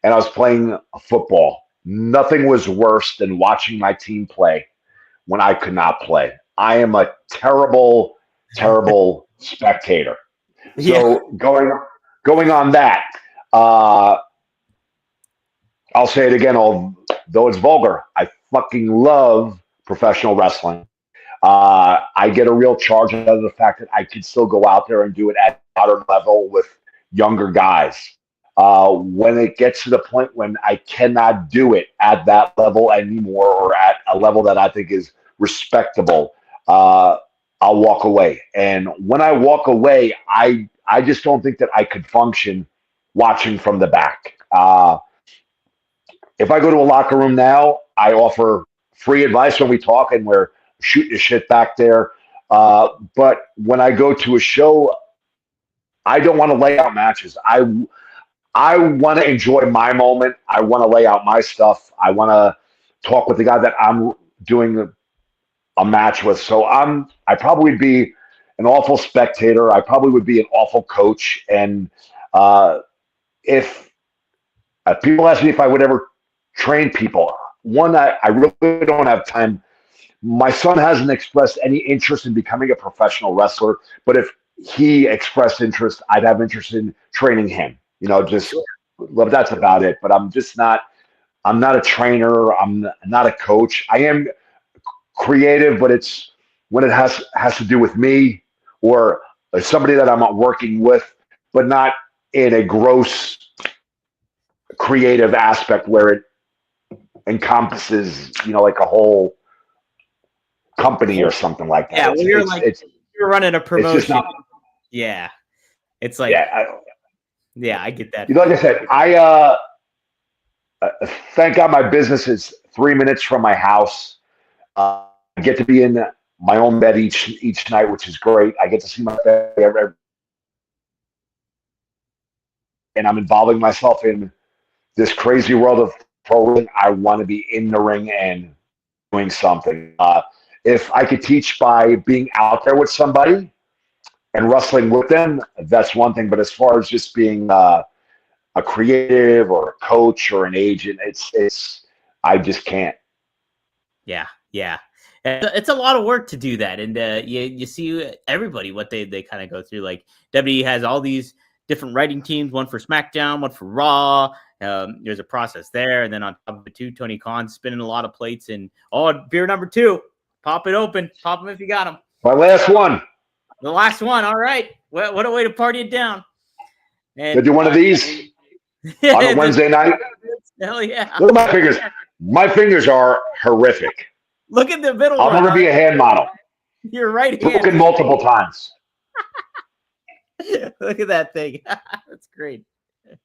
and I was playing football, nothing was worse than watching my team play when I could not play. I am a terrible spectator. So going on that, I'll say it again, although it's vulgar, I fucking love professional wrestling. I get a real charge out of the fact that I can still go out there and do it at modern level with younger guys. When it gets to the point when I cannot do it at that level anymore, or at a level that I think is respectable, I'll walk away. And when I walk away, I I just don't think that I could function watching from the back. If I go to a locker room now, I offer free advice when we talk and we're shooting the shit back there. But when I go to a show, I don't want to lay out matches. I want to enjoy my moment. I want to lay out my stuff. I want to talk with the guy that I'm doing a match with. So I probably would be an awful spectator. I probably would be an awful coach. And if people ask me if I would ever train people, one, I really don't have time. My son hasn't expressed any interest in becoming a professional wrestler, but if he expressed interest, I'd have interest in training him. Just well, that's about it. But I'm not a trainer. I'm not a coach. I am creative, but it's when it has to do with me or somebody that I'm working with, but not in a gross creative aspect where it encompasses, like a whole company or something like that. Yeah, well, you're running a promotion. Yeah, it's like yeah, I get that. Like I said, I thank God my business is 3 minutes from my house. I get to be in my own bed each night, which is great. I get to see my family and I'm involving myself in this crazy world of pro wrestling. I want to be in the ring and doing something. If I could teach by being out there with somebody and wrestling with them, that's one thing. But as far as just being a creative or a coach or an agent, I just can't. Yeah. It's a lot of work to do that. And you see everybody, what they kind of go through. Like WWE has all these different writing teams, one for SmackDown, one for Raw. There's a process there. And then on top of it too, Tony Khan's spinning a lot of plates. And beer number 2, pop it open. Pop them if you got them. My last one. The last one. All right. What a way to party it down. And do one of these on a Wednesday night. Hell yeah. Look at my fingers. My fingers are horrific. Look at the middle. I'll never be a hand model. You're right. Broken multiple times. Look at that thing. That's great.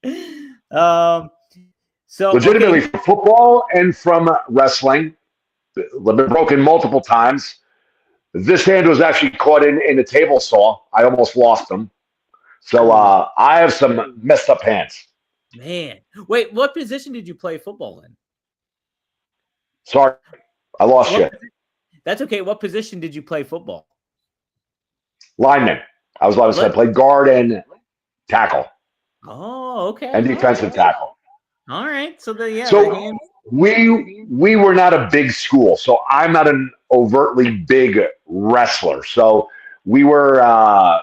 So legitimately from football and from wrestling, been broken multiple times. This hand was actually caught in a table saw. I almost lost them. So I have some messed up hands. Man. Wait, what position did you play football in? Sorry, I lost you. That's okay. What position did you play football? Lineman. I was about to say I played guard and tackle. Oh, okay. And defensive tackle. All right. So we were not a big school, so I'm not an overtly big wrestler. So we were a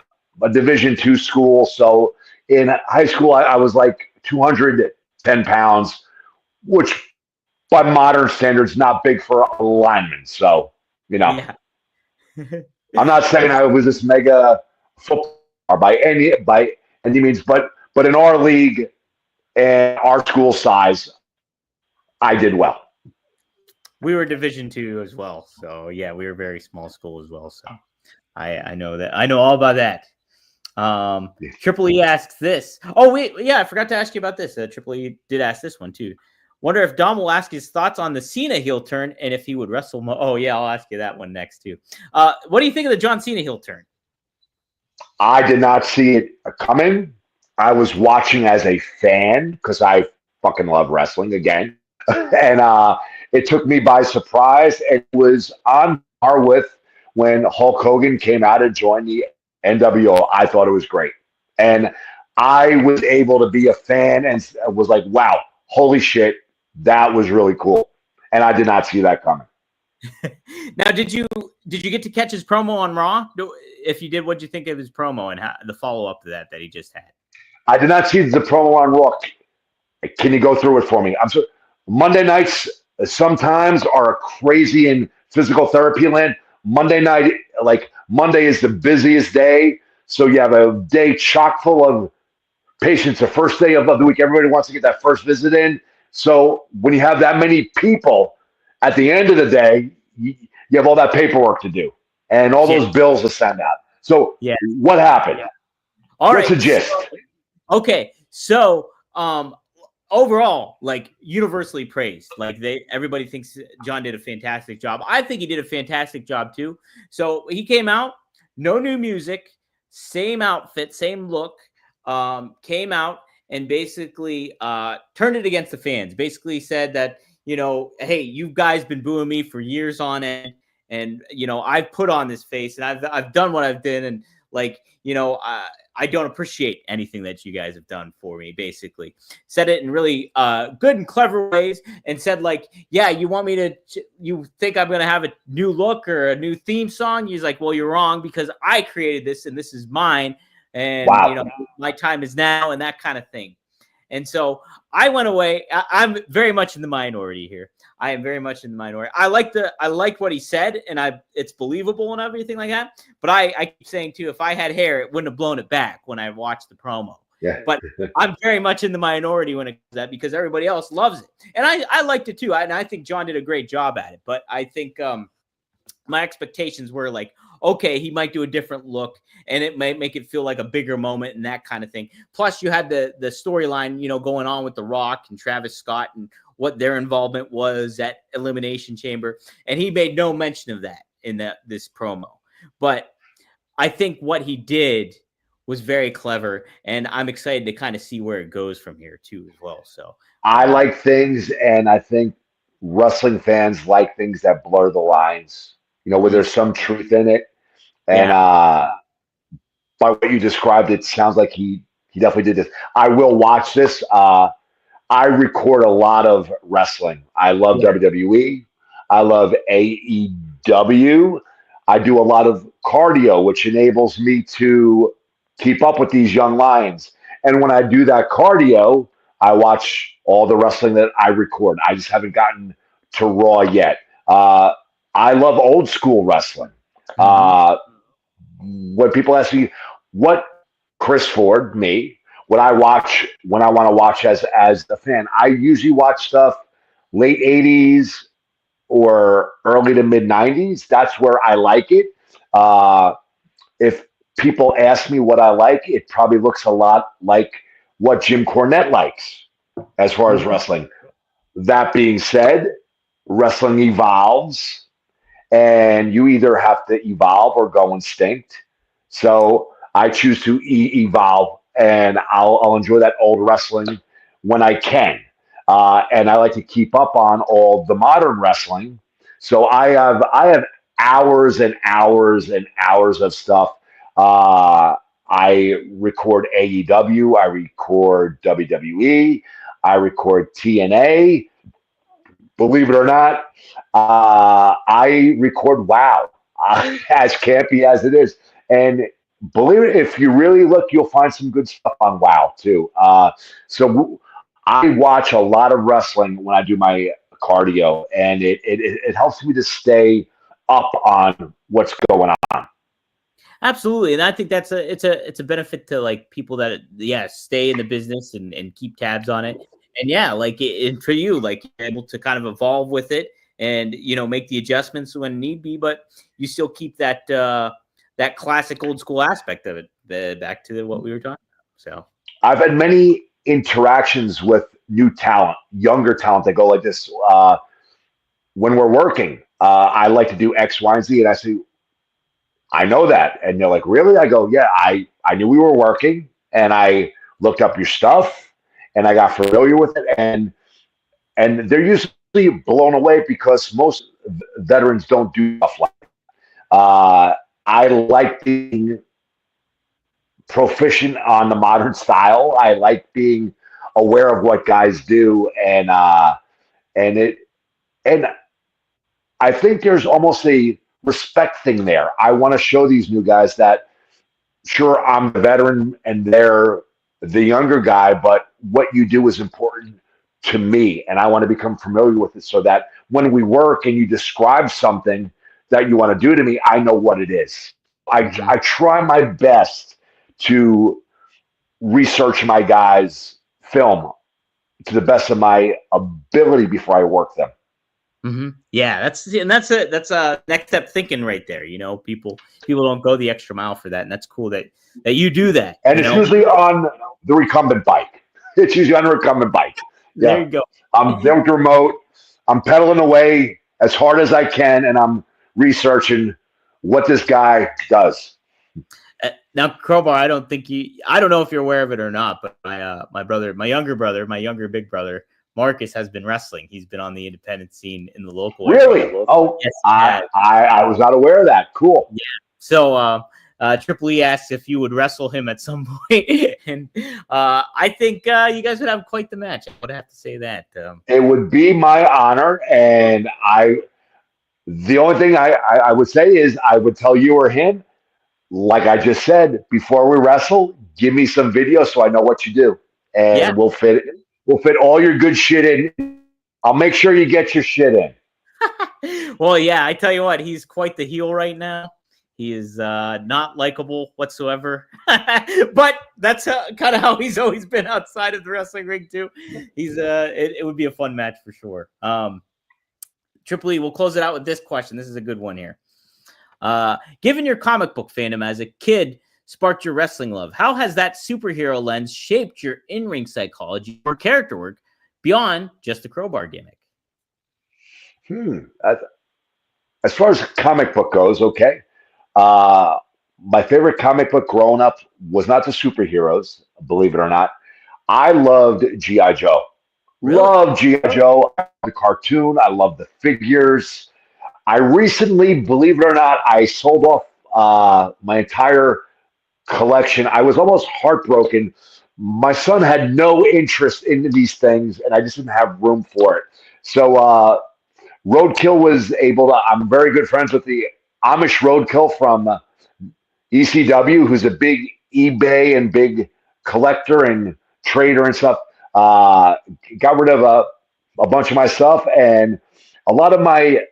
Division II school. So in high school, I was like 210 pounds, which by modern standards, not big for a lineman. So, Yeah. I'm not saying I was this mega football by any means, but in our league and our school size, I did well. We were Division II as well. So yeah, we were a very small school as well. So I know that. I know all about that. Triple E asks this. Oh, wait. Yeah, I forgot to ask you about this. Triple E did ask this one too. Wonder if Dom will ask his thoughts on the Cena heel turn and if he would wrestle. Oh, yeah, I'll ask you that one next too. What do you think of the John Cena heel turn? I did not see it coming. I was watching as a fan because I fucking love wrestling again. And it took me by surprise. It was on par with when Hulk Hogan came out and joined the NWO. I thought it was great. And I was able to be a fan and was like, wow, holy shit, that was really cool. And I did not see that coming. Now, did you get to catch his promo on Raw? If you did, what'd you think of his promo and the follow-up to that he just had? I did not see the promo on Raw. Can you go through it for me? Monday nights sometimes are crazy in physical therapy land. Monday night, like Monday is the busiest day. So you have a day chock full of patients. The first day of the week, everybody wants to get that first visit in. So when you have that many people, at the end of the day, you have all that paperwork to do and all those bills to send out. So what happened? All What's right. the gist? Okay. So, overall, like universally praised. Like everybody thinks John did a fantastic job. I think he did a fantastic job too. So he came out, no new music, same outfit, same look, came out and basically turned it against the fans. Basically said that, hey, you guys been booing me for years on end. And, I've put on this face and I've done what I've done. And like, I don't appreciate anything that you guys have done for me, basically. Said it in really good and clever ways and said, like, yeah, you think I'm going to have a new look or a new theme song? He's like, well, you're wrong because I created this and this is mine. And, Wow. my time is now and that kind of thing. And so I went away. I'm very much in the minority here. I am very much in the minority. I like what he said, and it's believable and everything like that. But I keep saying too, if I had hair, it wouldn't have blown it back when I watched the promo. Yeah. But I'm very much in the minority when it comes to that because everybody else loves it, and I liked it too. And I think John did a great job at it. But I think my expectations were like, okay, he might do a different look and it might make it feel like a bigger moment and that kind of thing. Plus you had the storyline, going on with The Rock and Travis Scott and what their involvement was at Elimination Chamber. And he made no mention of that in this promo. But I think what he did was very clever and I'm excited to kind of see where it goes from here too as well. So I like things, and I think wrestling fans like things that blur the lines, where there's some truth in it. And by what you described, it sounds like he definitely did this. I will watch this. I record a lot of wrestling. I love WWE. I love AEW. I do a lot of cardio, which enables me to keep up with these young lions. And when I do that cardio, I watch all the wrestling that I record. I just haven't gotten to Raw yet. I love old school wrestling. When people ask me what Chris Ford, what I watch when I want to watch as a fan, I usually watch stuff late 80s or early to mid 90s. That's where I like it. If people ask me what I like, it probably looks a lot like what Jim Cornette likes as far as wrestling. That being said, wrestling evolves. And you either have to evolve or go instinct. So I choose to evolve, and I'll enjoy that old wrestling when I can. And I like to keep up on all the modern wrestling. So I have hours and hours and hours of stuff. I record AEW, I record WWE, I record TNA. Believe it or not, I record WoW, as campy as it is. And believe it, if you really look, you'll find some good stuff on WoW too. So I watch a lot of wrestling when I do my cardio, and it helps me to stay up on what's going on. Absolutely. And I think it's a benefit to like people that stay in the business and keep tabs on it. And for you, like you're able to kind of evolve with it and, make the adjustments when need be, but you still keep that classic old school aspect of it, back to what we were talking about. So I've had many interactions with new talent, younger talent that go like this. When we're working, I like to do X, Y, and Z. And I say, I know that. And they're like, really? I go, yeah, I knew we were working and I looked up your stuff and I got familiar with it. And they're usually blown away because most veterans don't do stuff like that. I like being proficient on the modern style. I like being aware of what guys do. And I think there's almost a respect thing there. I want to show these new guys that, sure, I'm the veteran and they're the younger guy, but what you do is important to me, and I want to become familiar with it so that when we work and you describe something that you want to do to me, I know what it is. I try my best to research my guys' film to the best of my ability before I work them. Yeah, that's a next step thinking right there. People don't go the extra mile for that, and that's cool that you do that. And it's usually on the recumbent bike. It's usually on a recumbent bike. There Yeah. you go. I'm there with the remote. I'm pedaling away as hard as I can, and I'm researching what this guy does. Now, Crowbar, I don't know if you're aware of it or not, but my younger big brother, Marcus, has been wrestling. He's been on the independent scene in the local Really? area. Oh, Yes, I was not aware of that. Cool. Yeah. So Triple E asked if you would wrestle him at some point, and I think you guys would have quite the match. I would have to say that. It would be my honor, and the only thing I would say is I would tell you or him, like I just said, before we wrestle, give me some video so I know what you do, and Yeah. we'll fit all your good shit in. I'll make sure you get your shit in. Well, yeah, I tell you what, he's quite the heel right now. He is not likable whatsoever, but that's kind of how he's always been outside of the wrestling ring too. He's it would be a fun match for sure. Triple E, we'll close it out with this question. This is a good one here. Given your comic book fandom as a kid sparked your wrestling love, how has that superhero lens shaped your in-ring psychology or character work beyond just the Crowbar gimmick? As far as comic book goes, okay. My favorite comic book growing up was not the superheroes, believe it or not. I loved G.I. Joe. Really? Loved G.I. Joe. I loved the cartoon. I loved the figures. I recently, believe it or not, I sold off my entire collection. I was almost heartbroken. My son had no interest in these things, and I just didn't have room for it. So Roadkill was able to. I'm very good friends with the Amish Roadkill from ECW, who's a big eBay and big collector and trader and stuff. Got rid of a bunch of my stuff, and a lot of my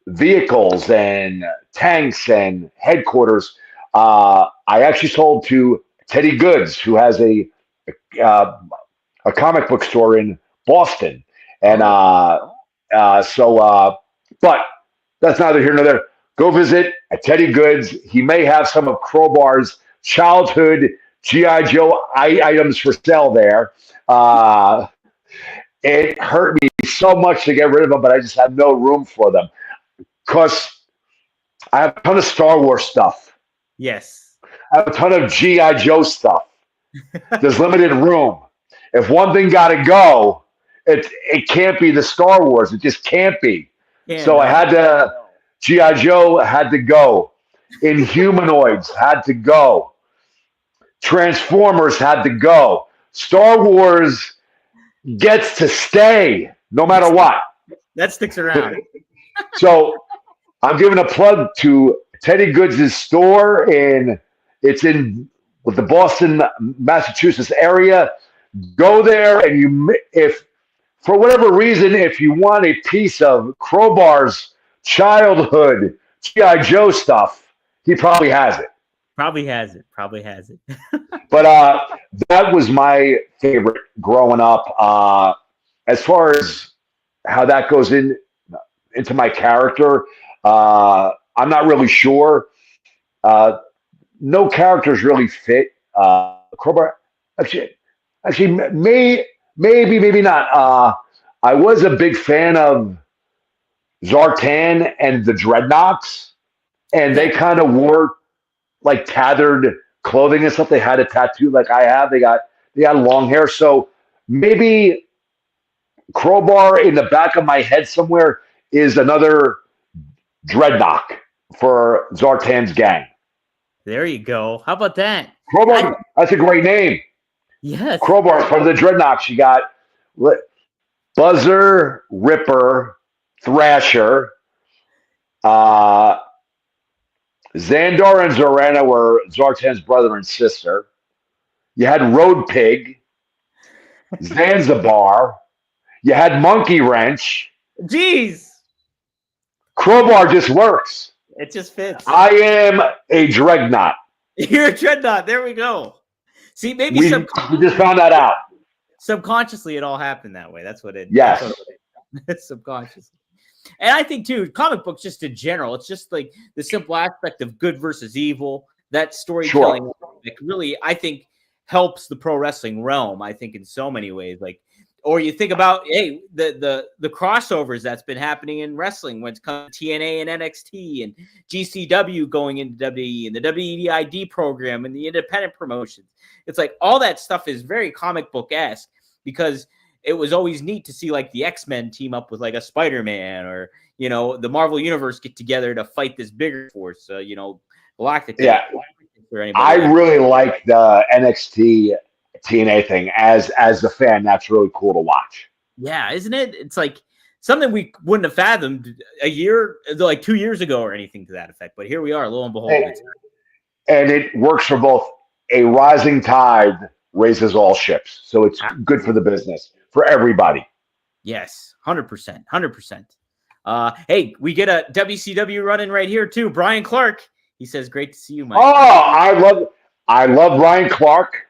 vehicles and tanks and headquarters. I actually sold to Teddy Goods, who has a comic book store in Boston, and but that's neither here nor there. Go visit at Teddy Goods. He may have some of Crowbar's childhood G.I. Joe items for sale there. It hurt me so much to get rid of them, but I just had no room for them because I have a ton of Star Wars stuff. Yes. I have a ton of G.I. Joe stuff. There's limited room. If one thing got to go, it can't be the Star Wars. It just can't be. Yeah, so I had to. G.I. Joe had to go. Inhumanoids had to go. Transformers had to go. Star Wars gets to stay no matter what. That sticks around. So I'm giving a plug to Teddy Goods' store, and it's in the Boston, Massachusetts area. Go there, and if for whatever reason, if you want a piece of Crowbar's childhood G.I. Joe stuff, he probably has it. Probably has it. But that was my favorite growing up. As far as how that goes into my character, I'm not really sure. No characters really fit Crowbar. Actually, maybe not. I was a big fan of Zartan and the Dreadnoks, and they kind of wore like tethered clothing and stuff. They had a tattoo like I have. They got long hair. So maybe Crowbar in the back of my head somewhere is another Dreadnok for Zartan's gang. There you go. How about that? Crowbar, that's a great name. Yes. Crowbar from the Dreadnoks. You got Buzzer, Ripper, Thrasher, Xandar and Zorana were Zartan's brother and sister. You had Road Pig, Zanzibar. You had Monkey Wrench. Jeez. Crowbar just works. It just fits. I am a Dreadnought. You're a Dreadnought. There we go. See, maybe we just found that out. Subconsciously, it all happened that way. That's what it. Yes. It's subconsciously. And I think too, comic books just in general, it's just like the simple aspect of good versus evil. That storytelling really, I think, helps the pro wrestling realm. I think in so many ways, like, or you think about the crossovers that's been happening in wrestling when it's come to TNA and NXT and GCW going into WWE and the WEID program and the independent promotions. It's like all that stuff is very comic book-esque because it was always neat to see like the X-Men team up with like a Spider-Man or, the Marvel Universe get together to fight this bigger force, Galactic. Yeah. I really like the NXT TNA thing as a fan. That's really cool to watch. Yeah, isn't it? It's like something we wouldn't have fathomed a year, like 2 years ago or anything to that effect. But here we are, lo and behold. And it works for both. A rising tide raises all ships. So it's good for the business, for everybody. Yes, 100%. 100%. Hey, we get a WCW running right here too. Brian Clark. He says, "Great to see you, Mike." Oh, I love Brian Clark.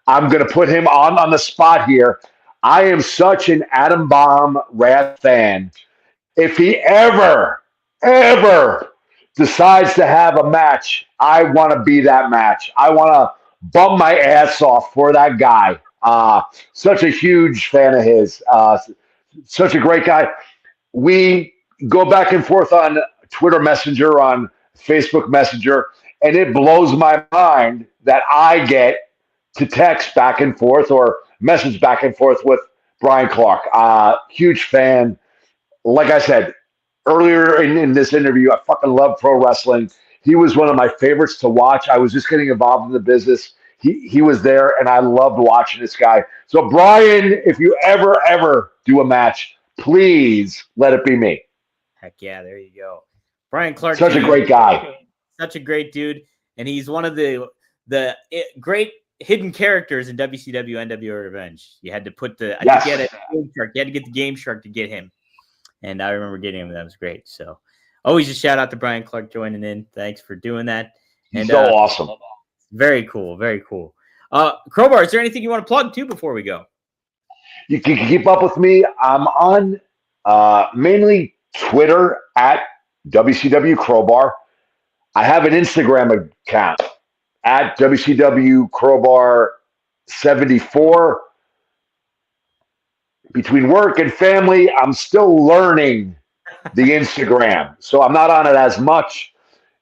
I'm going to put him on the spot here. I am such an Adam Bomb Wrath fan. If he ever decides to have a match, I want to be that match. I want to bum my ass off for that guy. Such a huge fan of his. Such a great guy. We go back and forth on Twitter Messenger, on Facebook Messenger, and it blows my mind that I get to text back and forth or message back and forth with Brian Clark. Huge fan. Like I said earlier in this interview, I fucking love pro wrestling. He was one of my favorites to watch. I was just getting involved in the business. He was there, and I loved watching this guy. So, Brian, if you ever do a match, please let it be me. Heck yeah, there you go. Brian Clark. Such a great guy. Such a great dude. And he's one of the great hidden characters in WCW NWO Revenge. You had to put you had to get the Game Shark to get him. And I remember getting him. That was great. So always a shout out to Brian Clark joining in. Thanks for doing that. And so awesome. Very cool. Very cool. Crowbar, is there anything you want to plug too before we go? You can keep up with me. I'm on mainly Twitter at WCW Crowbar. I have an Instagram account at WCW Crowbar 74. Between work and family, I'm still learning the Instagram. So I'm not on it as much.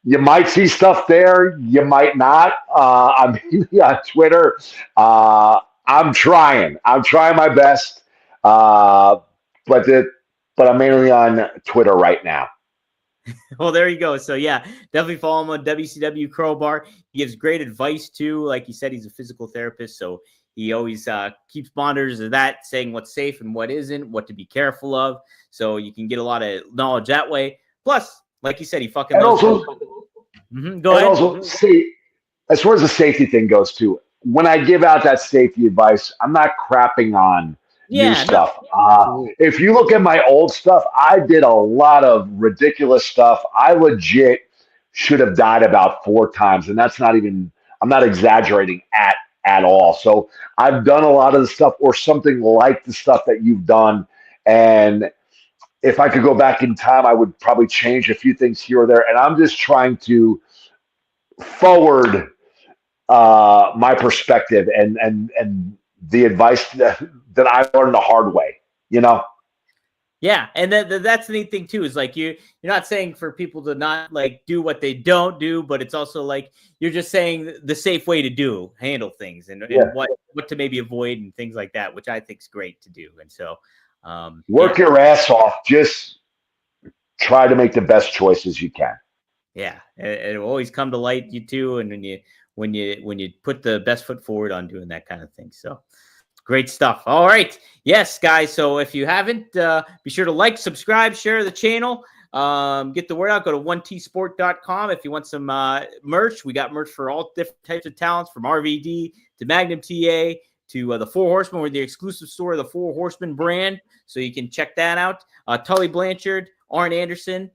You might see stuff there. You might not. I'm mainly on Twitter. I'm trying. I'm trying my best. But I'm mainly on Twitter right now. Well, there you go. So, yeah, definitely follow him on WCW Crowbar. He gives great advice, too. Like you said, he's a physical therapist, so he always keeps monitors of that, saying what's safe and what isn't, what to be careful of. So you can get a lot of knowledge that way. Plus, like you said, he fucking loves go ahead. Also, see, as far as the safety thing goes, too, when I give out that safety advice, I'm not crapping on new stuff. If you look at my old stuff, I did a lot of ridiculous stuff. I legit should have died about 4 times, and that's not even, I'm not exaggerating at all. So I've done a lot of the stuff or something like the stuff that you've done. And if I could go back in time, I would probably change a few things here or there. And I'm just trying to forward my perspective and the advice that I learned the hard way, Yeah, and that's the neat thing too. Is like you're not saying for people to not like do what they don't do, but it's also like you're just saying the safe way to handle things and what to maybe avoid and things like that, which I think is great to do. And so work your ass off. Just try to make the best choices you can. Yeah, it will always come to light, you too, and when you put the best foot forward on doing that kind of thing. So. Great stuff. All right. Yes, guys. So if you haven't, be sure to like, subscribe, share the channel. Get the word out. Go to 1tsport.com if you want some merch. We got merch for all different types of talents, from RVD to Magnum TA to the Four Horsemen. We're the exclusive store of the Four Horsemen brand, so you can check that out. Tully Blanchard, Arn Anderson,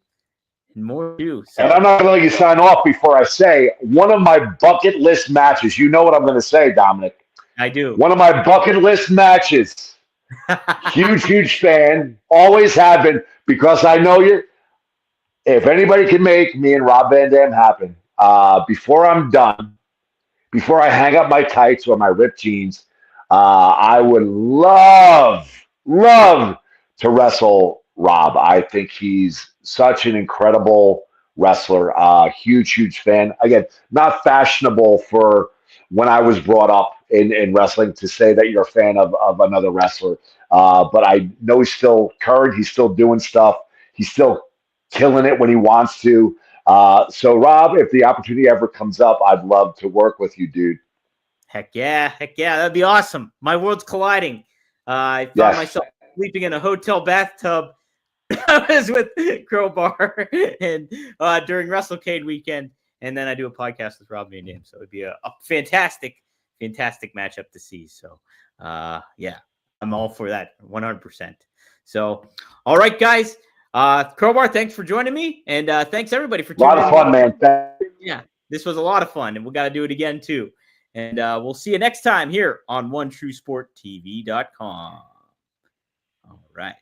and more too. So. And I'm not going to let you sign off before I say one of my bucket list matches. You know what I'm going to say, Dominic. I do. One of my bucket list matches Huge fan. Always have been, because I know you. If anybody can make me and Rob Van Dam happen, before I'm done, before I hang up my tights or my ripped jeans, I would love to wrestle Rob. I think he's such an incredible wrestler. Huge fan. Again, not fashionable for when I was brought up in wrestling to say that you're a fan of another wrestler. But I know he's still current. He's still doing stuff. He's still killing it when he wants to. So, Rob, if the opportunity ever comes up, I'd love to work with you, dude. Heck yeah. That'd be awesome. My world's colliding. I found myself sleeping in a hotel bathtub. I was with Crowbar and during WrestleCade weekend, and then I do a podcast with Rob Van Dam. So it'd be a fantastic matchup to see. So, yeah, I'm all for that 100%. So, all right, guys. Crowbar, thanks for joining me, and thanks everybody for tuning in. A lot of fun, man. Yeah, this was a lot of fun, and we got to do it again too. And we'll see you next time here on OneTrueSportTV.com. All right.